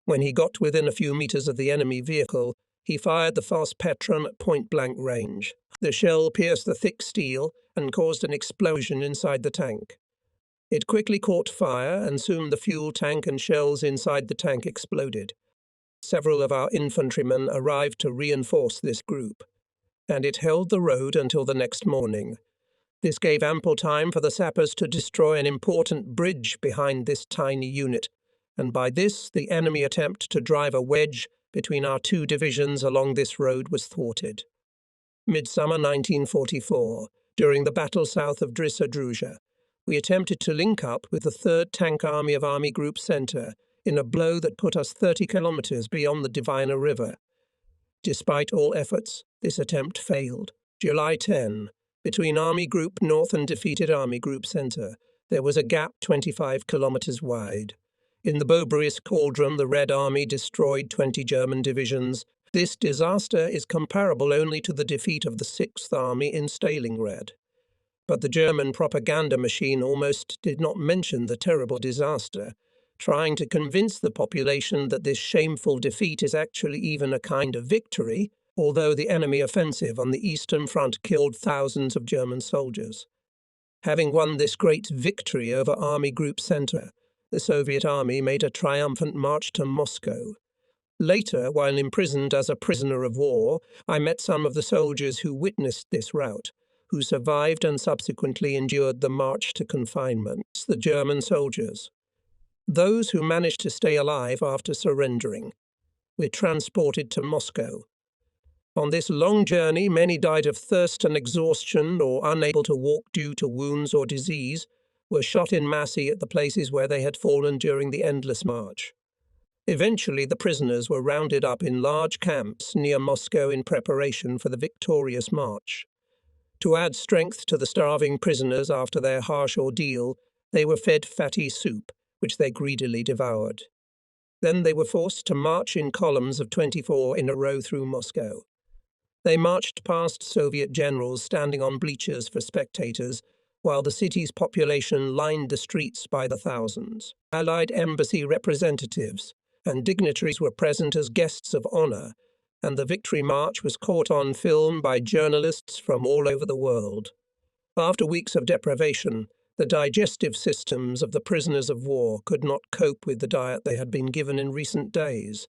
When he got within a few meters of the enemy vehicle, he fired the false patron at point-blank range. The shell pierced the thick steel and caused an explosion inside the tank. It quickly caught fire, and soon the fuel tank and shells inside the tank exploded. Several of our infantrymen arrived to reinforce this group, and it held the road until the next morning. This gave ample time for the sappers to destroy an important bridge behind this tiny unit, and by this the enemy attempt to drive a wedge between our two divisions along this road was thwarted. Midsummer 1944, during the battle south of Drissa Druzha, we attempted to link up with the 3rd Tank Army of Army Group Center in a blow that put us 30 kilometers beyond the Divina River. Despite all efforts, this attempt failed. July 10, between Army Group North and defeated Army Group Center, there was a gap 25 kilometers wide. In the Bobrisk cauldron, the Red Army destroyed 20 German divisions. This disaster is comparable only to the defeat of the 6th Army in Stalingrad. But the German propaganda machine almost did not mention the terrible disaster, trying to convince the population that this shameful defeat is actually even a kind of victory, although the enemy offensive on the Eastern Front killed thousands of German soldiers. Having won this great victory over Army Group Center, the Soviet Army made a triumphant march to Moscow. Later, while imprisoned as a prisoner of war, I met some of the soldiers who witnessed this rout, who survived and subsequently endured the march to confinement, the German soldiers. Those who managed to stay alive after surrendering were transported to Moscow. On this long journey, many died of thirst and exhaustion or unable to walk due to wounds or disease, were shot in masse at the places where they had fallen during the endless march. Eventually, the prisoners were rounded up in large camps near Moscow in preparation for the victorious march. To add strength to the starving prisoners after their harsh ordeal, they were fed fatty soup, which they greedily devoured. Then they were forced to march in columns of 24 in a row through Moscow. They marched past Soviet generals standing on bleachers for spectators, while the city's population lined the streets by the thousands. Allied embassy representatives and dignitaries were present as guests of honor, and the victory march was caught on film by journalists from all over the world. After weeks of deprivation, the digestive systems of the prisoners of war could not cope with the diet they had been given in recent days,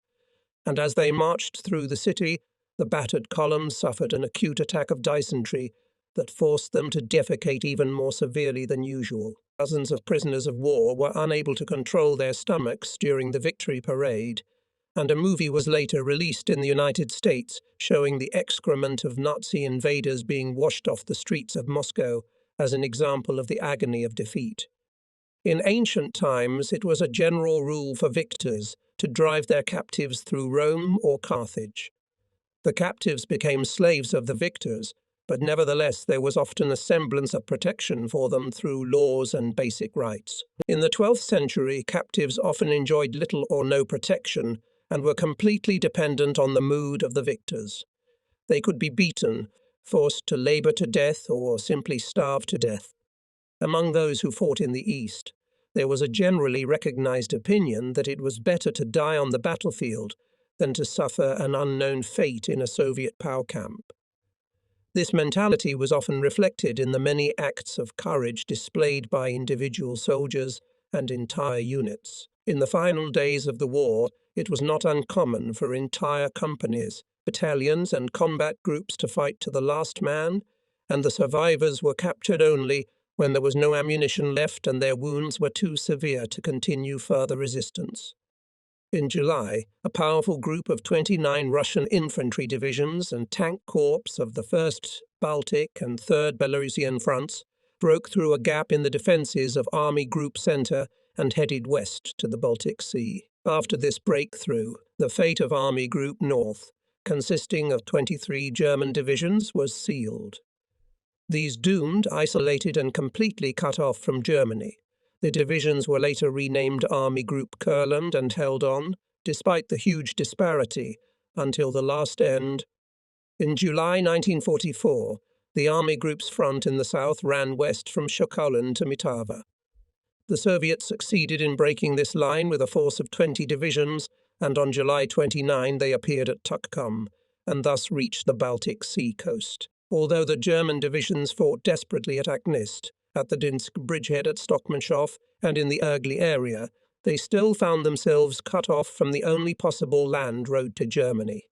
and as they marched through the city, the battered columns suffered an acute attack of dysentery that forced them to defecate even more severely than usual. Dozens of prisoners of war were unable to control their stomachs during the victory parade, and a movie was later released in the United States showing the excrement of Nazi invaders being washed off the streets of Moscow as an example of the agony of defeat. In ancient times, it was a general rule for victors to drive their captives through Rome or Carthage. The captives became slaves of the victors, but nevertheless there was often a semblance of protection for them through laws and basic rights. In the 12th century, captives often enjoyed little or no protection and were completely dependent on the mood of the victors. They could be beaten, forced to labor to death, or simply starve to death. Among those who fought in the East, there was a generally recognized opinion that it was better to die on the battlefield than to suffer an unknown fate in a Soviet power camp. This mentality was often reflected in the many acts of courage displayed by individual soldiers and entire units. In the final days of the war, it was not uncommon for entire companies, battalions, and combat groups to fight to the last man, and the survivors were captured only when there was no ammunition left and their wounds were too severe to continue further resistance. In July, a powerful group of 29 Russian infantry divisions and tank corps of the 1st Baltic and 3rd Belarusian fronts broke through a gap in the defences of Army Group Center and headed west to the Baltic Sea. After this breakthrough, the fate of Army Group North, consisting of 23 German divisions, was sealed. These doomed, isolated and completely cut off from Germany. The divisions were later renamed Army Group Kurland and held on, despite the huge disparity, until the last end. In July 1944, the Army Group's front in the south ran west from Chokolan to Mitava. The Soviets succeeded in breaking this line with a force of 20 divisions, and on July 29 they appeared at Tukkum, and thus reached the Baltic Sea coast. Although the German divisions fought desperately at Aknist, at the Dinsk bridgehead at Stockmanshov, and in the Ergli area, they still found themselves cut off from the only possible land road to Germany.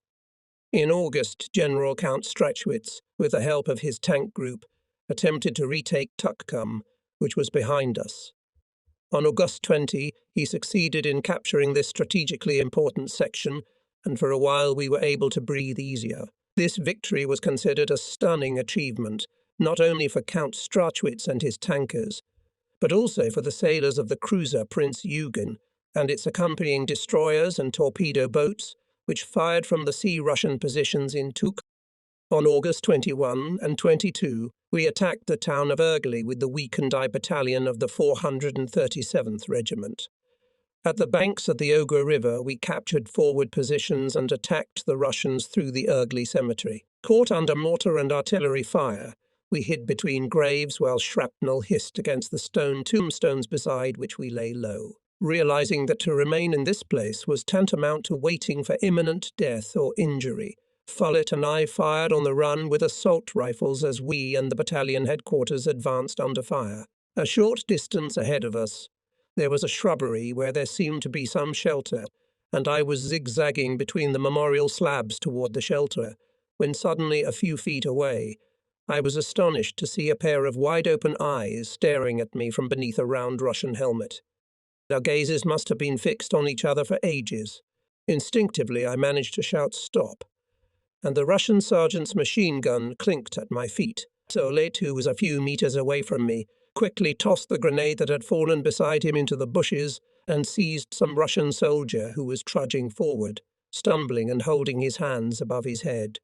In August, General Count Strachwitz, with the help of his tank group, attempted to retake Tukkum, which was behind us. On August 20, he succeeded in capturing this strategically important section, and for a while we were able to breathe easier. This victory was considered a stunning achievement, not only for Count Strachwitz and his tankers, but also for the sailors of the cruiser Prince Eugen and its accompanying destroyers and torpedo boats, which fired from the sea Russian positions in Tuk. On August 21 and 22, we attacked the town of Ergli with the weakened I Battalion of the 437th Regiment. At the banks of the Oga River, we captured forward positions and attacked the Russians through the Ergli cemetery. Caught under mortar and artillery fire, we hid between graves while shrapnel hissed against the stone tombstones beside which we lay low, realizing that to remain in this place was tantamount to waiting for imminent death or injury. Follett and I fired on the run with assault rifles as we and the battalion headquarters advanced under fire. A short distance ahead of us, there was a shrubbery where there seemed to be some shelter, and I was zigzagging between the memorial slabs toward the shelter, when suddenly, a few feet away, I was astonished to see a pair of wide-open eyes staring at me from beneath a round Russian helmet. Our gazes must have been fixed on each other for ages. Instinctively, I managed to shout "Stop!" and the Russian sergeant's machine gun clinked at my feet. Solet, who was a few meters away from me, quickly tossed the grenade that had fallen beside him into the bushes and seized some Russian soldier who was trudging forward, stumbling and holding his hands above his head.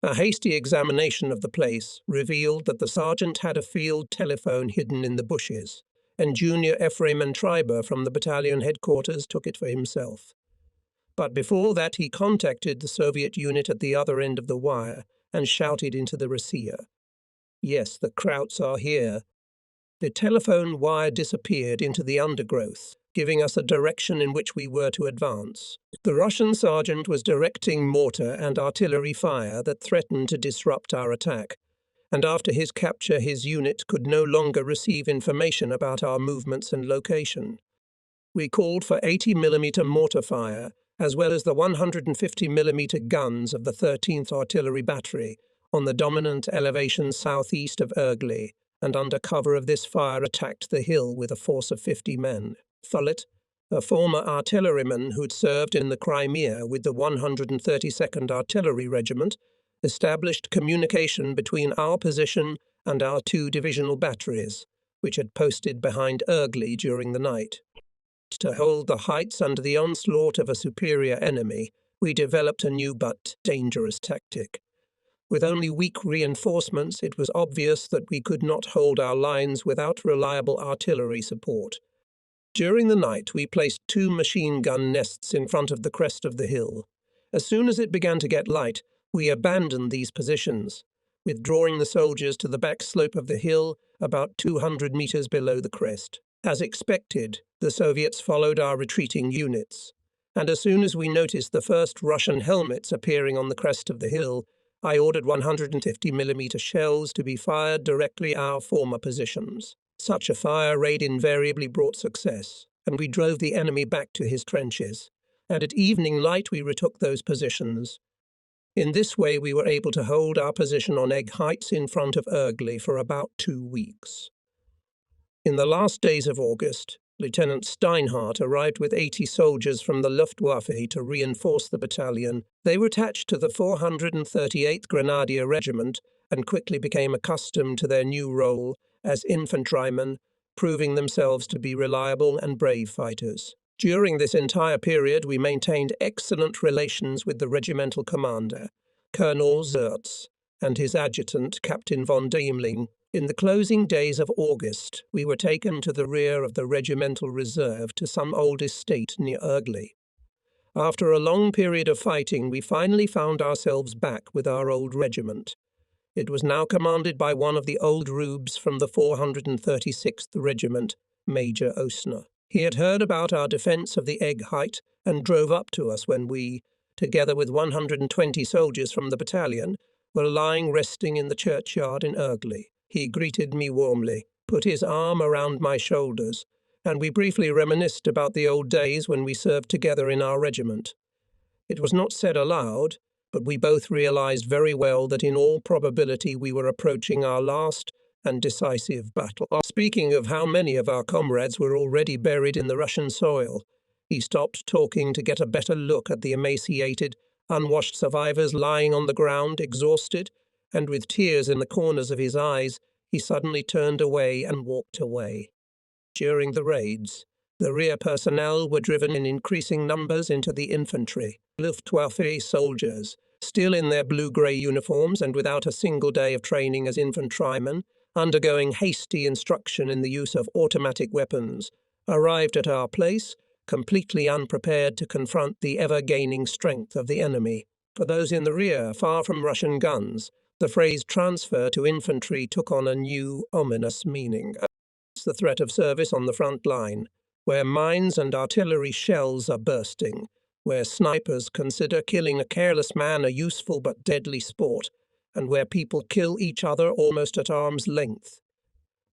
A hasty examination of the place revealed that the sergeant had a field telephone hidden in the bushes, and Junior Ephraim Schreiber from the battalion headquarters took it for himself. But before that he contacted the Soviet unit at the other end of the wire and shouted into the receiver, "Yes, the Krauts are here." The telephone wire disappeared into the undergrowth, giving us a direction in which we were to advance. The Russian sergeant was directing mortar and artillery fire that threatened to disrupt our attack, and after his capture his unit could no longer receive information about our movements and location. We called for 80mm mortar fire, as well as the 150mm guns of the 13th Artillery Battery on the dominant elevation southeast of Ergli, and under cover of this fire attacked the hill with a force of 50 men. Follett, a former artilleryman who'd served in the Crimea with the 132nd Artillery Regiment, established communication between our position and our two divisional batteries, which had posted behind Ergli during the night. To hold the heights under the onslaught of a superior enemy, we developed a new but dangerous tactic. With only weak reinforcements, it was obvious that we could not hold our lines without reliable artillery support. During the night, we placed 2 machine gun nests in front of the crest of the hill. As soon as it began to get light, we abandoned these positions, withdrawing the soldiers to the back slope of the hill about 200 meters below the crest. As expected, the Soviets followed our retreating units. and as soon as we noticed the first Russian helmets appearing on the crest of the hill, I ordered 150mm shells to be fired directly at our former positions. Such a fire raid invariably brought success, and we drove the enemy back to his trenches, and at evening light we retook those positions. In this way we were able to hold our position on Egg Heights in front of Ergley for about 2 weeks. In the last days of August, Lieutenant Steinhardt arrived with 80 soldiers from the Luftwaffe to reinforce the battalion. They were attached to the 438th Grenadier Regiment and quickly became accustomed to their new role as infantrymen, proving themselves to be reliable and brave fighters. During this entire period, we maintained excellent relations with the regimental commander, Colonel Zertz, and his adjutant, Captain von Diemling. In the closing days of August, we were taken to the rear of the regimental reserve to some old estate near Ergley. After a long period of fighting, we finally found ourselves back with our old regiment. It was now commanded by one of the old Rubes from the 436th Regiment, Major Osner. He had heard about our defence of the Egg Height and drove up to us when we, together with 120 soldiers from the battalion, were lying resting in the churchyard in Ergley. He greeted me warmly, put his arm around my shoulders, and we briefly reminisced about the old days when we served together in our regiment. It was not said aloud, but we both realized very well that in all probability we were approaching our last and decisive battle. Speaking of how many of our comrades were already buried in the Russian soil, he stopped talking to get a better look at the emaciated, unwashed survivors lying on the ground, exhausted, and with tears in the corners of his eyes, he suddenly turned away and walked away. During the raids, the rear personnel were driven in increasing numbers into the infantry. Luftwaffe soldiers, still in their blue-grey uniforms and without a single day of training as infantrymen, undergoing hasty instruction in the use of automatic weapons, arrived at our place, completely unprepared to confront the ever-gaining strength of the enemy. For those in the rear, far from Russian guns, the phrase transfer to infantry took on a new, ominous meaning. It's the threat of service on the front line, where mines and artillery shells are bursting, where snipers consider killing a careless man a useful but deadly sport, and where people kill each other almost at arm's length.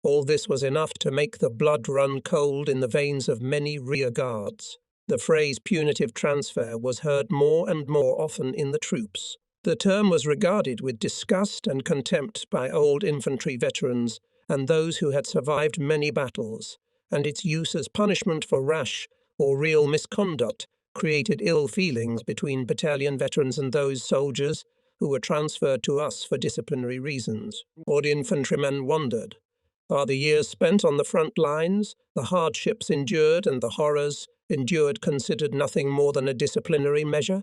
All this was enough to make the blood run cold in the veins of many rear guards. The phrase punitive transfer was heard more and more often in the troops. The term was regarded with disgust and contempt by old infantry veterans and those who had survived many battles, and its use as punishment for rash or real misconduct created ill feelings between battalion veterans and those soldiers who were transferred to us for disciplinary reasons. Old infantrymen wondered, are the years spent on the front lines, the hardships endured and the horrors endured considered nothing more than a disciplinary measure?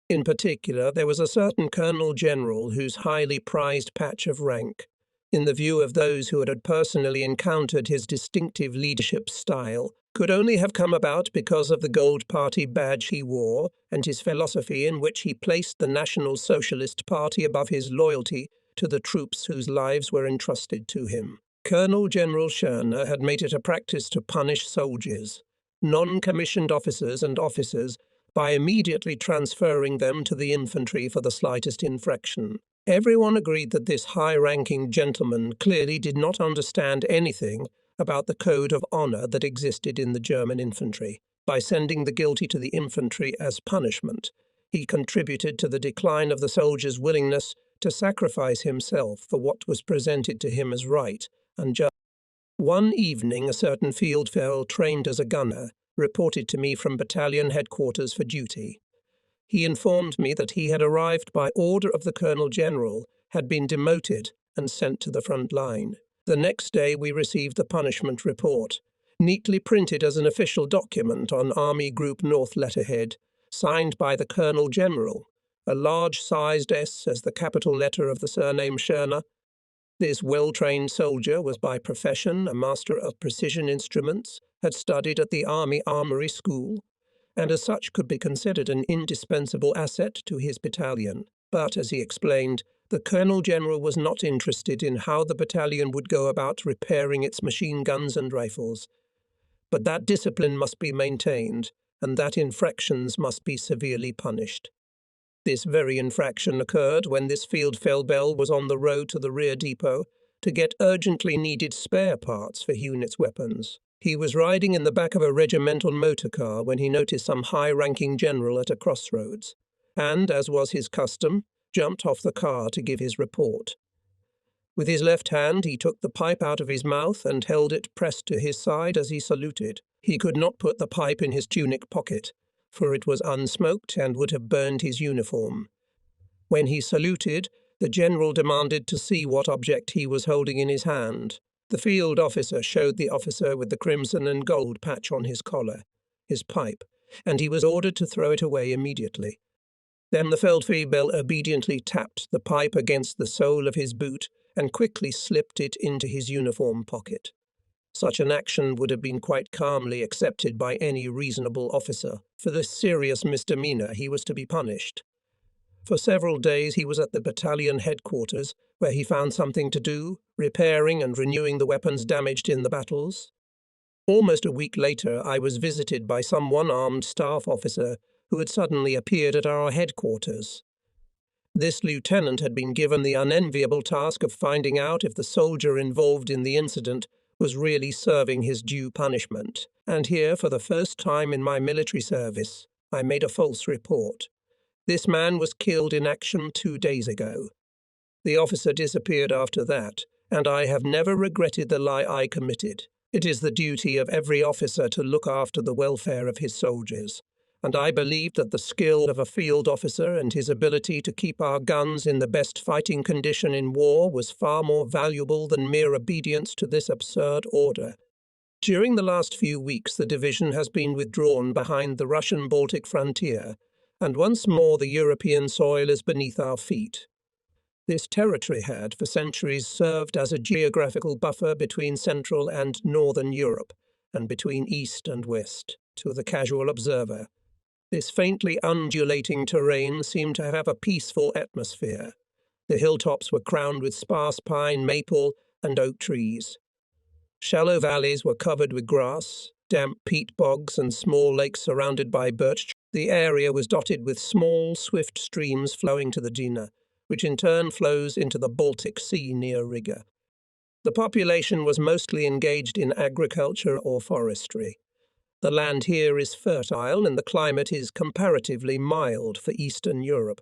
In particular, there was a certain Colonel General whose highly prized patch of rank, in the view of those who had personally encountered his distinctive leadership style, could only have come about because of the Gold Party badge he wore and his philosophy in which he placed the National Socialist Party above his loyalty to the troops whose lives were entrusted to him. Colonel General Schörner had made it a practice to punish soldiers, non-commissioned officers and officers, by immediately transferring them to the infantry for the slightest infraction. Everyone agreed that this high-ranking gentleman clearly did not understand anything about the code of honor that existed in the German infantry. By sending the guilty to the infantry as punishment, he contributed to the decline of the soldier's willingness to sacrifice himself for what was presented to him as right and just. One evening, a certain field fellow trained as a gunner reported to me from battalion headquarters for duty. He informed me that he had arrived by order of the Colonel General, had been demoted and sent to the front line. The next day we received the punishment report, neatly printed as an official document on Army Group North letterhead, signed by the Colonel General, a large-sized S as the capital letter of the surname Schörner. This well-trained soldier was by profession a master of precision instruments, had studied at the Army Armory School, and as such could be considered an indispensable asset to his battalion. But, as he explained, the Colonel General was not interested in how the battalion would go about repairing its machine guns and rifles, but that discipline must be maintained, and that infractions must be severely punished. This very infraction occurred when this field felbel was on the road to the rear depot to get urgently needed spare parts for unit's weapons. He was riding in the back of a regimental motor car when he noticed some high-ranking general at a crossroads, and, as was his custom, jumped off the car to give his report. With his left hand he took the pipe out of his mouth and held it pressed to his side as he saluted. He could not put the pipe in his tunic pocket, for it was unsmoked and would have burned his uniform. When he saluted, the general demanded to see what object he was holding in his hand. The field officer showed the officer with the crimson and gold patch on his collar, his pipe, and he was ordered to throw it away immediately. Then the feldfebel obediently tapped the pipe against the sole of his boot and quickly slipped it into his uniform pocket. Such an action would have been quite calmly accepted by any reasonable officer. For this serious misdemeanor he was to be punished. For several days he was at the battalion headquarters, where he found something to do, repairing and renewing the weapons damaged in the battles. Almost a week later I was visited by some one-armed staff officer who had suddenly appeared at our headquarters. This lieutenant had been given the unenviable task of finding out if the soldier involved in the incident was really serving his due punishment, and here, for the first time in my military service, I made a false report. This man was killed in action 2 days ago. The officer disappeared after that, and I have never regretted the lie I committed. It is the duty of every officer to look after the welfare of his soldiers, and I believed that the skill of a field officer and his ability to keep our guns in the best fighting condition in war was far more valuable than mere obedience to this absurd order. During the last few weeks the division has been withdrawn behind the Russian-Baltic frontier, and once more the European soil is beneath our feet. This territory had, for centuries, served as a geographical buffer between Central and Northern Europe, and between East and West, to the casual observer. This faintly undulating terrain seemed to have a peaceful atmosphere. The hilltops were crowned with sparse pine, maple, and oak trees. Shallow valleys were covered with grass, damp peat bogs and small lakes surrounded by birch trees. The area was dotted with small, swift streams flowing to the Dina, which in turn flows into the Baltic Sea near Riga. The population was mostly engaged in agriculture or forestry. The land here is fertile and the climate is comparatively mild for Eastern Europe.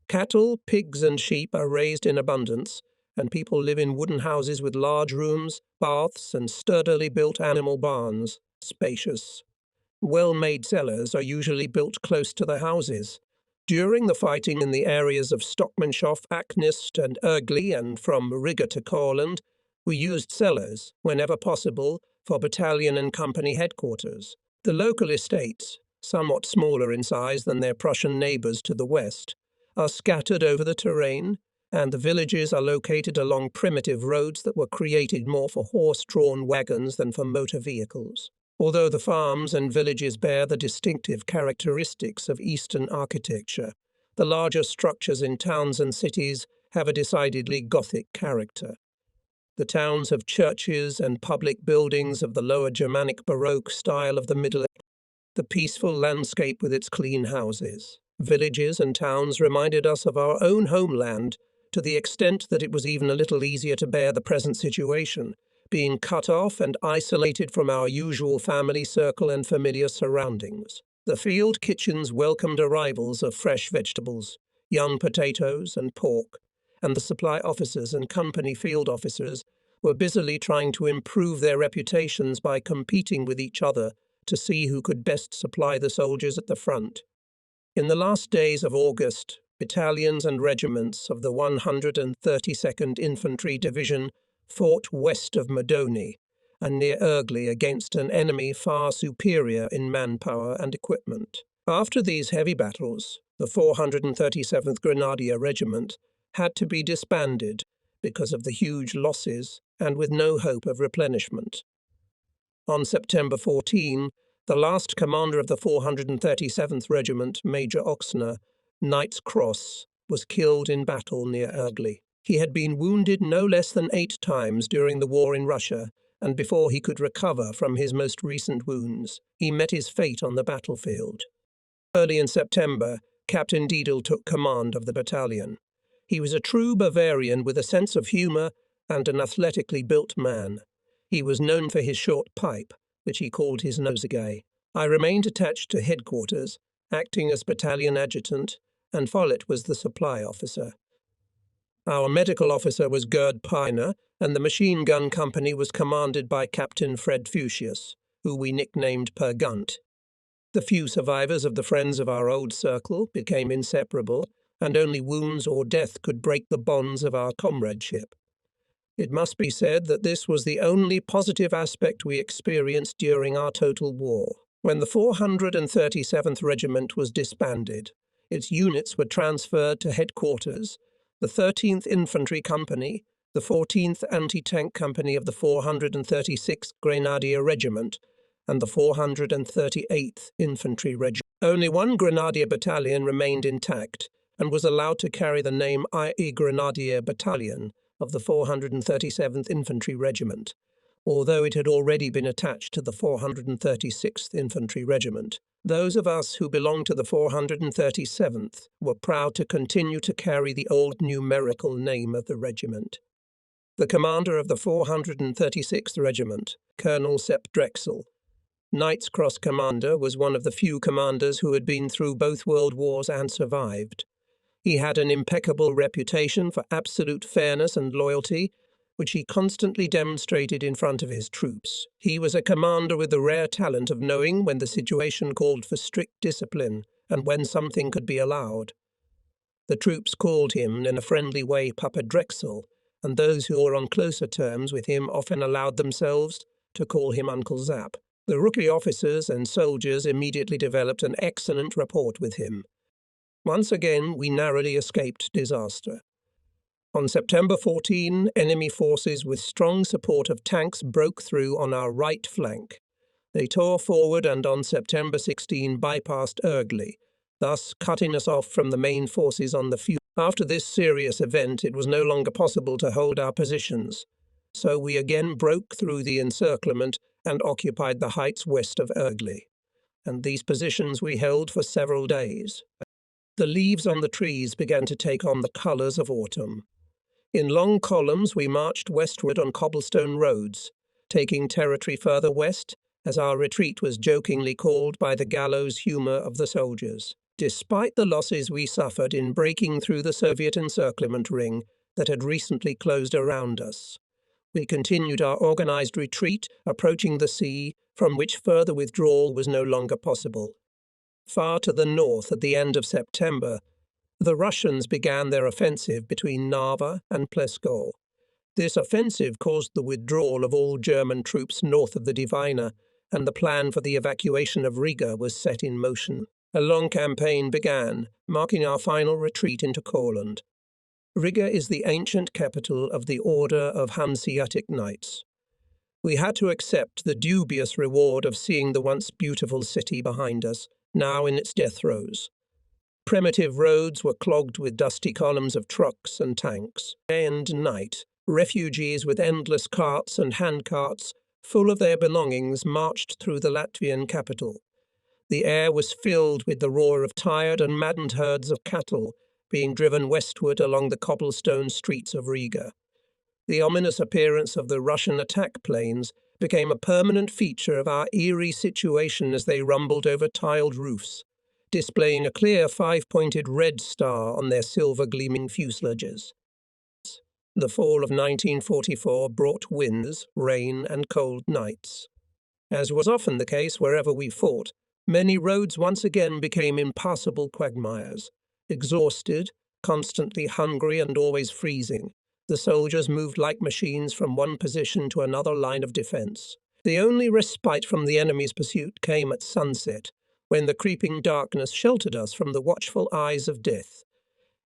Cattle, pigs and sheep are raised in abundance, and people live in wooden houses with large rooms, baths and sturdily built animal barns, spacious. Well-made cellars are usually built close to the houses. During the fighting in the areas of Stockmanshov, Aknist and Ergli and from Riga to Courland, we used cellars, whenever possible, for battalion and company headquarters. The local estates, somewhat smaller in size than their Prussian neighbours to the west, are scattered over the terrain, and the villages are located along primitive roads that were created more for horse-drawn wagons than for motor vehicles. Although the farms and villages bear the distinctive characteristics of Eastern architecture, the larger structures in towns and cities have a decidedly Gothic character. The towns have churches and public buildings of the Lower Germanic Baroque style of the Middle Ages. The peaceful landscape with its clean houses. Villages and towns reminded us of our own homeland, to the extent that it was even a little easier to bear the present situation, being cut off and isolated from our usual family circle and familiar surroundings. The field kitchens welcomed arrivals of fresh vegetables, young potatoes and pork, and the supply officers and company field officers were busily trying to improve their reputations by competing with each other to see who could best supply the soldiers at the front. In the last days of August, battalions and regiments of the 132nd Infantry Division fought west of Modoni and near Ergli against an enemy far superior in manpower and equipment. After these heavy battles, the 437th Grenadier Regiment had to be disbanded because of the huge losses and with no hope of replenishment. On September 14, the last commander of the 437th Regiment, Major Oxner, Knight's Cross, was killed in battle near Ergli. He had been wounded no less than 8 times during the war in Russia and before he could recover from his most recent wounds, he met his fate on the battlefield. Early in September, Captain Diedel took command of the battalion. He was a true Bavarian with a sense of humour and an athletically built man. He was known for his short pipe, which he called his nosegay. I remained attached to headquarters, acting as battalion adjutant, and Follett was the supply officer. Our medical officer was Gerd Piner, and the machine gun company was commanded by Captain Fred Fuchsius, who we nicknamed Per Gunt. The few survivors of the friends of our old circle became inseparable, and only wounds or death could break the bonds of our comradeship. It must be said that this was the only positive aspect we experienced during our total war. When the 437th Regiment was disbanded, its units were transferred to headquarters. The 13th Infantry Company, the 14th Anti-Tank Company of the 436th Grenadier Regiment, and the 438th Infantry Regiment. Only one Grenadier battalion remained intact and was allowed to carry the name I.E. Grenadier Battalion of the 437th Infantry Regiment, although it had already been attached to the 436th Infantry Regiment. Those of us who belonged to the 437th were proud to continue to carry the old numerical name of the regiment. The commander of the 436th Regiment, Colonel Sepp Drexel, Knight's Cross Commander, was one of the few commanders who had been through both world wars and survived. He had an impeccable reputation for absolute fairness and loyalty, which he constantly demonstrated in front of his troops. He was a commander with the rare talent of knowing when the situation called for strict discipline and when something could be allowed. The troops called him in a friendly way Papa Drexel, and those who were on closer terms with him often allowed themselves to call him Uncle Zap. The rookie officers and soldiers immediately developed an excellent rapport with him. Once again, we narrowly escaped disaster. On September 14, enemy forces with strong support of tanks broke through on our right flank. They tore forward and on September 16 bypassed Ergli, thus cutting us off from the main forces on the field. After this serious event, it was no longer possible to hold our positions, so we again broke through the encirclement and occupied the heights west of Ergli, and these positions we held for several days. The leaves on the trees began to take on the colours of autumn. In long columns we marched westward on cobblestone roads, taking territory further west, as our retreat was jokingly called by the gallows humour of the soldiers. Despite the losses we suffered in breaking through the Soviet encirclement ring that had recently closed around us, we continued our organised retreat, approaching the sea, from which further withdrawal was no longer possible. Far to the north, at the end of September, the Russians began their offensive between Narva and Pskov. This offensive caused the withdrawal of all German troops north of the Divina, and the plan for the evacuation of Riga was set in motion. A long campaign began, marking our final retreat into Courland. Riga is the ancient capital of the Order of Hanseatic Knights. We had to accept the dubious reward of seeing the once beautiful city behind us, now in its death throes. Primitive roads were clogged with dusty columns of trucks and tanks. Day and night, refugees with endless carts and handcarts, full of their belongings, marched through the Latvian capital. The air was filled with the roar of tired and maddened herds of cattle being driven westward along the cobblestone streets of Riga. The ominous appearance of the Russian attack planes became a permanent feature of our eerie situation as they rumbled over tiled roofs, displaying a clear five-pointed red star on their silver-gleaming fuselages. The fall of 1944 brought winds, rain, and cold nights. As was often the case wherever we fought, many roads once again became impassable quagmires. Exhausted, constantly hungry, and always freezing, the soldiers moved like machines from one position to another line of defense. The only respite from the enemy's pursuit came at sunset, when the creeping darkness sheltered us from the watchful eyes of death.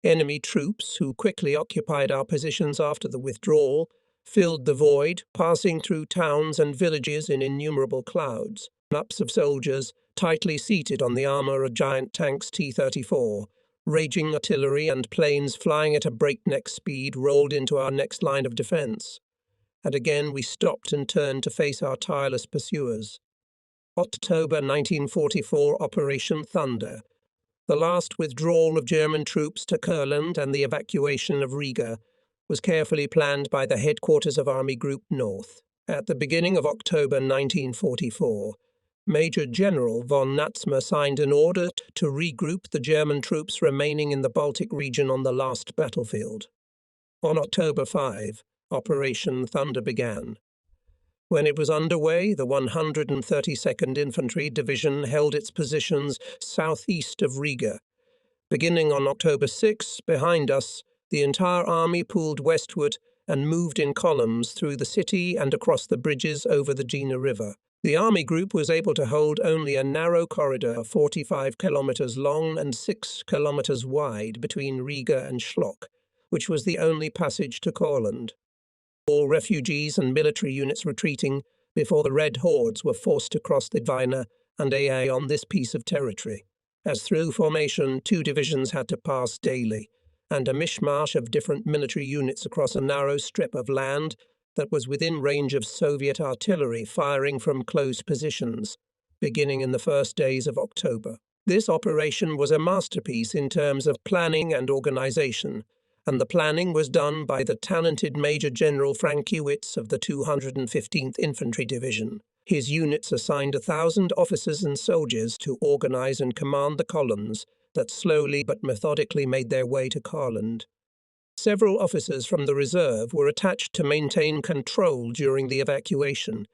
Enemy troops, who quickly occupied our positions after the withdrawal, filled the void, passing through towns and villages in innumerable clouds. Ups of soldiers, tightly seated on the armour of giant tanks T-34, raging artillery and planes flying at a breakneck speed rolled into our next line of defence. and again we stopped and turned to face our tireless pursuers. October 1944 Operation Thunder. The last withdrawal of German troops to Kurland and the evacuation of Riga was carefully planned by the headquarters of Army Group North. At the beginning of October 1944, Major General von Natzmer signed an order to regroup the German troops remaining in the Baltic region on the last battlefield. On October 5, Operation Thunder began. When it was underway, the 132nd Infantry Division held its positions southeast of Riga. Beginning on October 6, behind us, the entire army pulled westward and moved in columns through the city and across the bridges over the Jena River. The army group was able to hold only a narrow corridor 45 kilometers long and 6 kilometers wide between Riga and Schlock, which was the only passage to Courland. All refugees and military units retreating before the Red Hordes were forced to cross the Dwina and AA on this piece of territory. As through formation, 2 divisions had to pass daily, and a mishmash of different military units across a narrow strip of land that was within range of Soviet artillery firing from close positions, beginning in the first days of October. This operation was a masterpiece in terms of planning and organization, and the planning was done by the talented Major General Frankiewicz of the 215th Infantry Division. His units assigned 1,000 officers and soldiers to organize and command the columns that slowly but methodically made their way to Courland. Several officers from the reserve were attached to maintain control during the evacuation,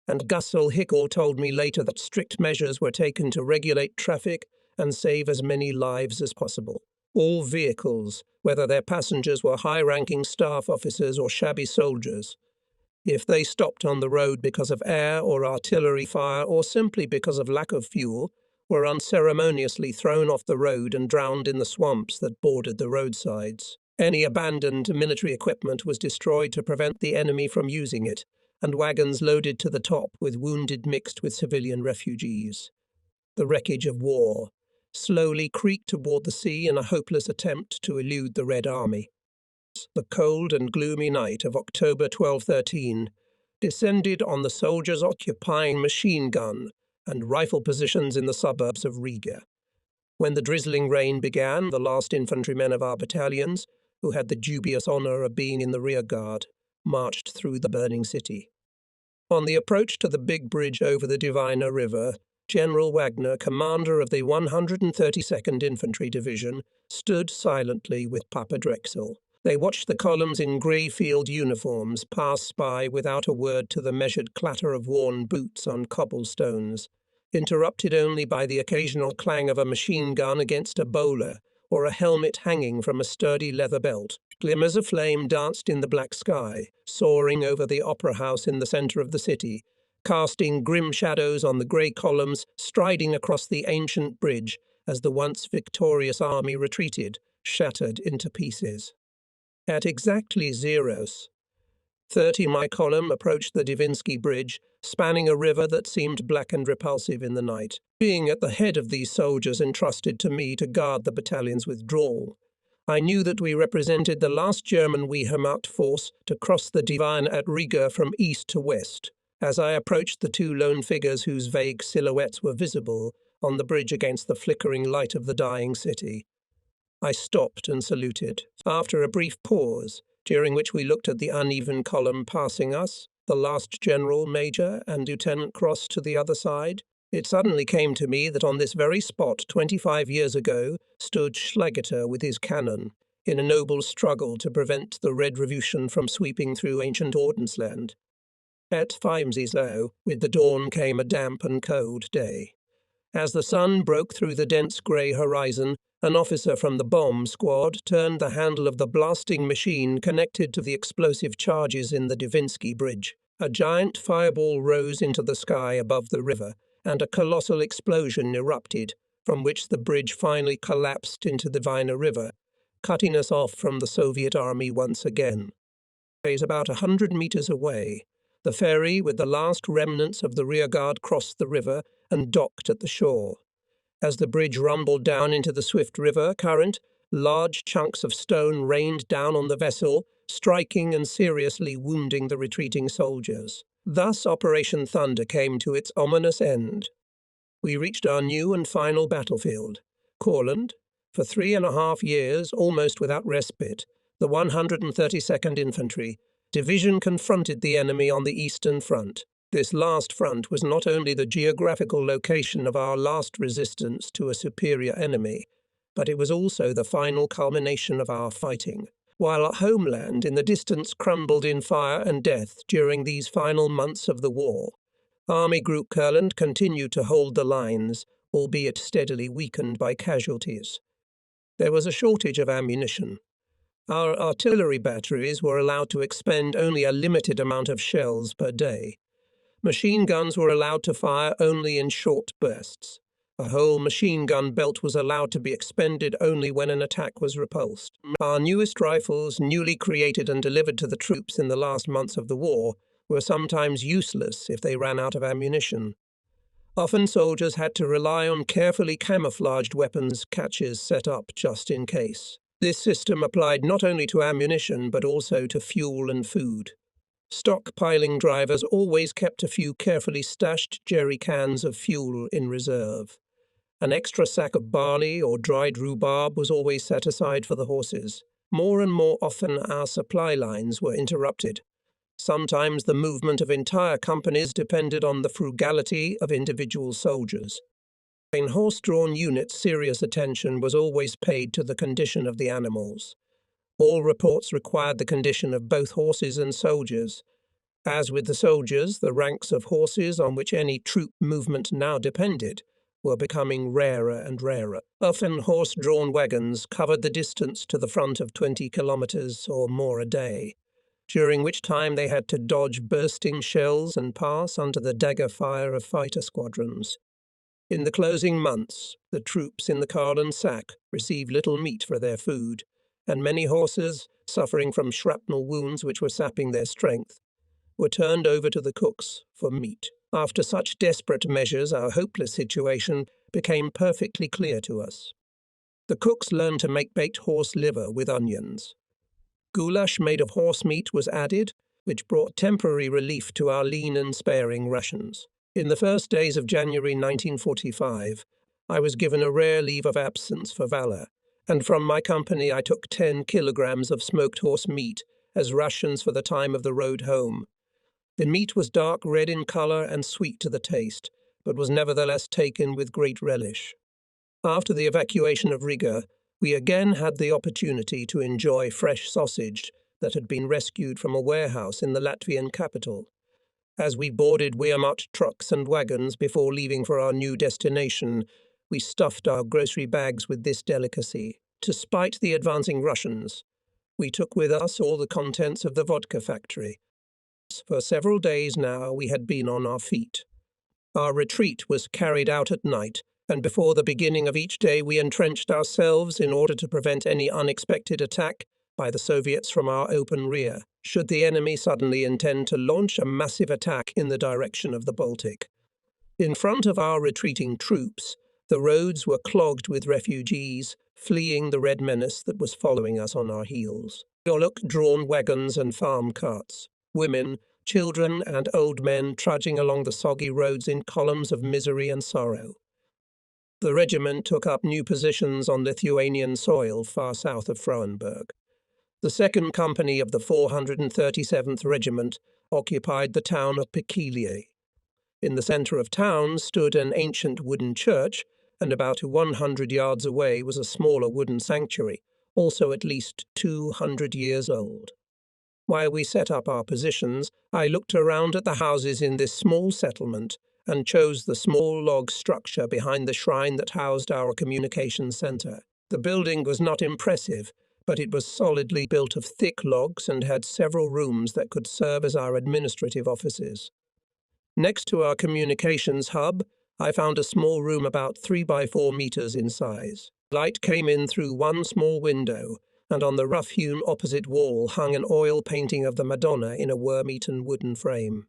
and Gussel Hickel told me later that strict measures were taken to regulate traffic and save as many lives as possible. All vehicles, whether their passengers were high-ranking staff officers or shabby soldiers, if they stopped on the road because of air or artillery fire or simply because of lack of fuel, were unceremoniously thrown off the road and drowned in the swamps that bordered the roadsides. Any abandoned military equipment was destroyed to prevent the enemy from using it, and wagons loaded to the top with wounded mixed with civilian refugees. The wreckage of war slowly creaked toward the sea in a hopeless attempt to elude the Red Army. The cold and gloomy night of October 12-13 descended on the soldiers occupying machine gun and rifle positions in the suburbs of Riga. When the drizzling rain began, the last infantrymen of our battalions, who had the dubious honor of being in the rear guard, marched through the burning city. On the approach to the big bridge over the Dwina River, General Wagner, commander of the 132nd Infantry Division, stood silently with Papa Drexel. They watched the columns in grey field uniforms pass by without a word to the measured clatter of worn boots on cobblestones, interrupted only by the occasional clang of a machine gun against a bowler or a helmet hanging from a sturdy leather belt. Glimmers of flame danced in the black sky, soaring over the opera house in the centre of the city, casting grim shadows on the grey columns striding across the ancient bridge as the once victorious army retreated, shattered into pieces. At exactly 0:30, my column approached the Divinsky Bridge, spanning a river that seemed black and repulsive in the night. Being at the head of these soldiers entrusted to me to guard the battalion's withdrawal, I knew that we represented the last German Wehrmacht force to cross the Dwina at Riga from east to west. As I approached the 2 lone figures whose vague silhouettes were visible on the bridge against the flickering light of the dying city, I stopped and saluted. After a brief pause, during which we looked at the uneven column passing us, the last general, major, and lieutenant crossed to the other side, it suddenly came to me that on this very spot 25 years ago stood Schlageter with his cannon, in a noble struggle to prevent the Red Revolution from sweeping through ancient Ordensland. At Feimsislau, with the dawn came a damp and cold day. As the sun broke through the dense grey horizon, an officer from the bomb squad turned the handle of the blasting machine connected to the explosive charges in the Divinsky Bridge. A giant fireball rose into the sky above the river, and a colossal explosion erupted, from which the bridge finally collapsed into the Dwina River, cutting us off from the Soviet army once again. It was about 100 meters away. The ferry with the last remnants of the rearguard crossed the river and docked at the shore. As the bridge rumbled down into the swift river current, Large chunks of stone rained down on the vessel, striking and seriously wounding the retreating soldiers. Thus Operation Thunder came to its ominous end. We reached our new and final battlefield, Courland. For 3.5 years, almost without respite, the 132nd Infantry Division confronted the enemy on the Eastern Front. This last front was not only the geographical location of our last resistance to a superior enemy, but it was also the final culmination of our fighting. While our homeland in the distance crumbled in fire and death during these final months of the war, Army Group Courland continued to hold the lines, albeit steadily weakened by casualties. There was a shortage of ammunition. Our artillery batteries were allowed to expend only a limited amount of shells per day. Machine guns were allowed to fire only in short bursts. A whole machine gun belt was allowed to be expended only when an attack was repulsed. Our newest rifles, newly created and delivered to the troops in the last months of the war, were sometimes useless if they ran out of ammunition. Often soldiers had to rely on carefully camouflaged weapons caches set up just in case. This system applied not only to ammunition but also to fuel and food. Stockpiling drivers always kept a few carefully stashed jerry cans of fuel in reserve. An extra sack of barley or dried rhubarb was always set aside for the horses. More and more often our supply lines were interrupted. Sometimes the movement of entire companies depended on the frugality of individual soldiers. In horse-drawn units, serious attention was always paid to the condition of the animals. All reports required the condition of both horses and soldiers. As with the soldiers, the ranks of horses on which any troop movement now depended were becoming rarer and rarer. Often horse-drawn wagons covered the distance to the front of 20 kilometers or more a day, during which time they had to dodge bursting shells and pass under the dagger fire of fighter squadrons. In the closing months, the troops in the Courland sack received little meat for their food, and many horses, suffering from shrapnel wounds which were sapping their strength, were turned over to the cooks for meat. After such desperate measures, our hopeless situation became perfectly clear to us. The cooks learned to make baked horse liver with onions. Goulash made of horse meat was added, which brought temporary relief to our lean and sparing rations. In the first days of January 1945, I was given a rare leave of absence for valor, and from my company I took 10 kilograms of smoked horse meat as rations for the time of the road home. The meat was dark red in color and sweet to the taste, but was nevertheless taken with great relish. After the evacuation of Riga, we again had the opportunity to enjoy fresh sausage that had been rescued from a warehouse in the Latvian capital. As we boarded Wehrmacht trucks and wagons before leaving for our new destination, we stuffed our grocery bags with this delicacy. Despite the advancing Russians, we took with us all the contents of the vodka factory. For several days now we had been on our feet. Our retreat was carried out at night, and before the beginning of each day we entrenched ourselves in order to prevent any unexpected attack by the Soviets from our open rear, should the enemy suddenly intend to launch a massive attack in the direction of the Baltic. In front of our retreating troops, the roads were clogged with refugees fleeing the red menace that was following us on our heels. Drawn wagons and farm carts, women, children and old men trudging along the soggy roads in columns of misery and sorrow. The regiment took up new positions on Lithuanian soil far south of Frauenburg. The 2nd Company of the 437th Regiment occupied the town of Pekilie. In the centre of town stood an ancient wooden church, and about 100 yards away was a smaller wooden sanctuary, also at least 200 years old. While we set up our positions, I looked around at the houses in this small settlement and chose the small log structure behind the shrine that housed our communications centre. The building was not impressive, but it was solidly built of thick logs and had several rooms that could serve as our administrative offices. Next to our communications hub, I found a small room about 3 by 4 meters in size. Light came in through one small window, and on the rough-hewn opposite wall hung an oil painting of the Madonna in a worm-eaten wooden frame.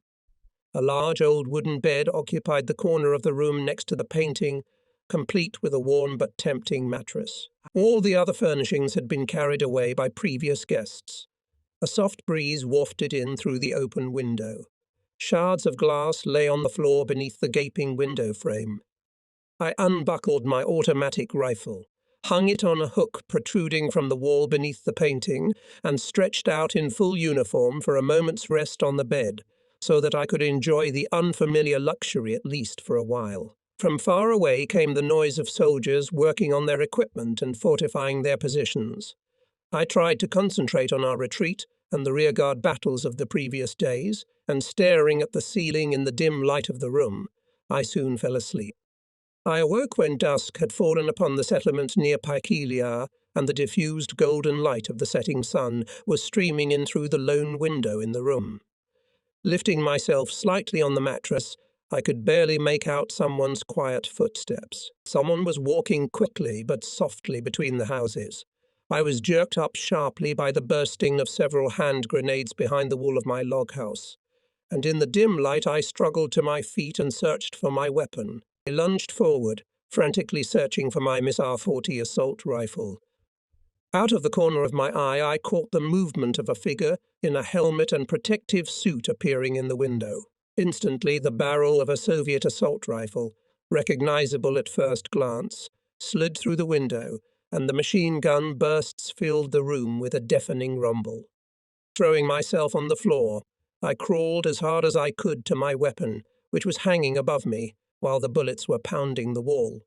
A large old wooden bed occupied the corner of the room next to the painting, complete with a warm but tempting mattress. All the other furnishings had been carried away by previous guests. A soft breeze wafted in through the open window. Shards of glass lay on the floor beneath the gaping window frame. I unbuckled my automatic rifle, hung it on a hook protruding from the wall beneath the painting, and stretched out in full uniform for a moment's rest on the bed, so that I could enjoy the unfamiliar luxury at least for a while. From far away came the noise of soldiers working on their equipment and fortifying their positions. I tried to concentrate on our retreat and the rearguard battles of the previous days, and staring at the ceiling in the dim light of the room, I soon fell asleep. I awoke when dusk had fallen upon the settlement near Paikiliar, and the diffused golden light of the setting sun was streaming in through the lone window in the room. Lifting myself slightly on the mattress, I could barely make out someone's quiet footsteps. Someone was walking quickly but softly between the houses. I was jerked up sharply by the bursting of several hand grenades behind the wall of my log house, and in the dim light I struggled to my feet and searched for my weapon. I lunged forward, frantically searching for my Miss R40 assault rifle. Out of the corner of my eye, I caught the movement of a figure in a helmet and protective suit appearing in the window. Instantly, the barrel of a Soviet assault rifle, recognizable at first glance, slid through the window, and the machine gun bursts filled the room with a deafening rumble. Throwing myself on the floor, I crawled as hard as I could to my weapon, which was hanging above me, while the bullets were pounding the wall.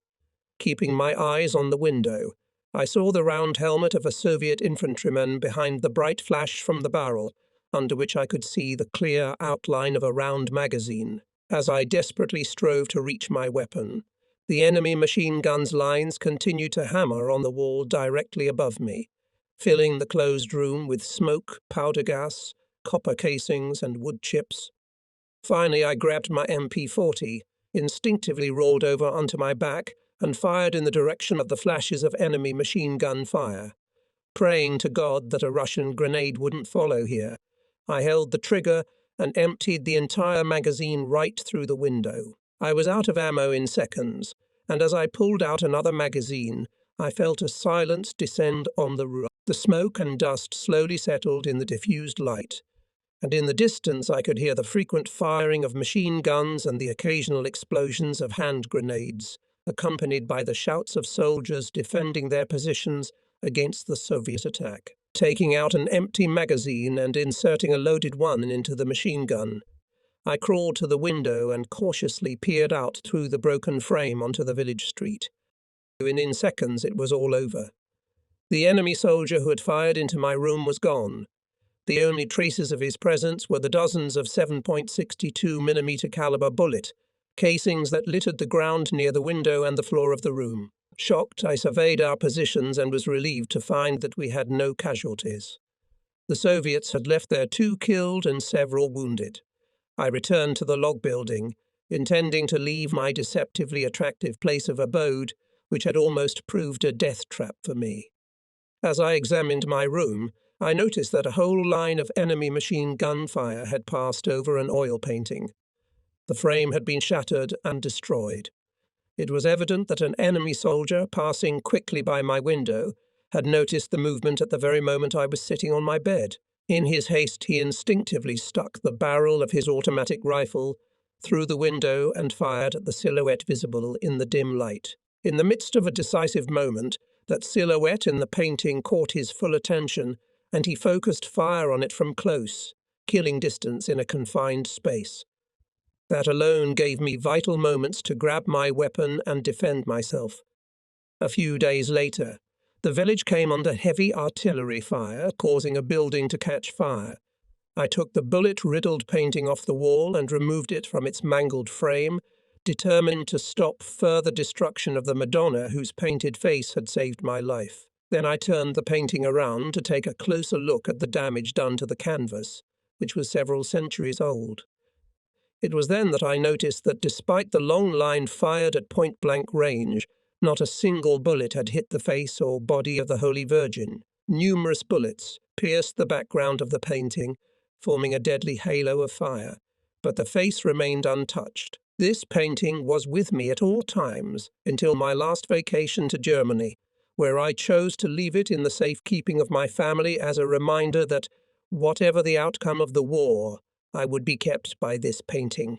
Keeping my eyes on the window, I saw the round helmet of a Soviet infantryman behind the bright flash from the barrel, under which I could see the clear outline of a round magazine. As I desperately strove to reach my weapon, the enemy machine gun's lines continued to hammer on the wall directly above me, filling the closed room with smoke, powder gas, copper casings, and wood chips. Finally, I grabbed my MP40, instinctively rolled over onto my back, and fired in the direction of the flashes of enemy machine gun fire. Praying to God that a Russian grenade wouldn't follow here, I held the trigger and emptied the entire magazine right through the window. I was out of ammo in seconds, and as I pulled out another magazine, I felt a silence descend on the room. The smoke and dust slowly settled in the diffused light, and in the distance I could hear the frequent firing of machine guns and the occasional explosions of hand grenades, accompanied by the shouts of soldiers defending their positions against the Soviet attack. Taking out an empty magazine and inserting a loaded one into the machine gun, I crawled to the window and cautiously peered out through the broken frame onto the village street. In seconds it was all over. The enemy soldier who had fired into my room was gone. The only traces of his presence were the dozens of 7.62mm caliber bullet casings that littered the ground near the window and the floor of the room. Shocked, I surveyed our positions and was relieved to find that we had no casualties. The Soviets had left their 2 killed and several wounded. I returned to the log building, intending to leave my deceptively attractive place of abode, which had almost proved a death trap for me. As I examined my room, I noticed that a whole line of enemy machine gun fire had passed over an oil painting. The frame had been shattered and destroyed. It was evident that an enemy soldier, passing quickly by my window, had noticed the movement at the very moment I was sitting on my bed. In his haste, he instinctively stuck the barrel of his automatic rifle through the window and fired at the silhouette visible in the dim light. In the midst of a decisive moment, that silhouette in the painting caught his full attention, and he focused fire on it from close, killing distance in a confined space. That alone gave me vital moments to grab my weapon and defend myself. A few days later, the village came under heavy artillery fire, causing a building to catch fire. I took the bullet-riddled painting off the wall and removed it from its mangled frame, determined to stop further destruction of the Madonna whose painted face had saved my life. Then I turned the painting around to take a closer look at the damage done to the canvas, which was several centuries old. It was then that I noticed that despite the long line fired at point-blank range, not a single bullet had hit the face or body of the Holy Virgin. Numerous bullets pierced the background of the painting, forming a deadly halo of fire, but the face remained untouched. This painting was with me at all times until my last vacation to Germany, where I chose to leave it in the safekeeping of my family as a reminder that, whatever the outcome of the war, I would be kept by this painting.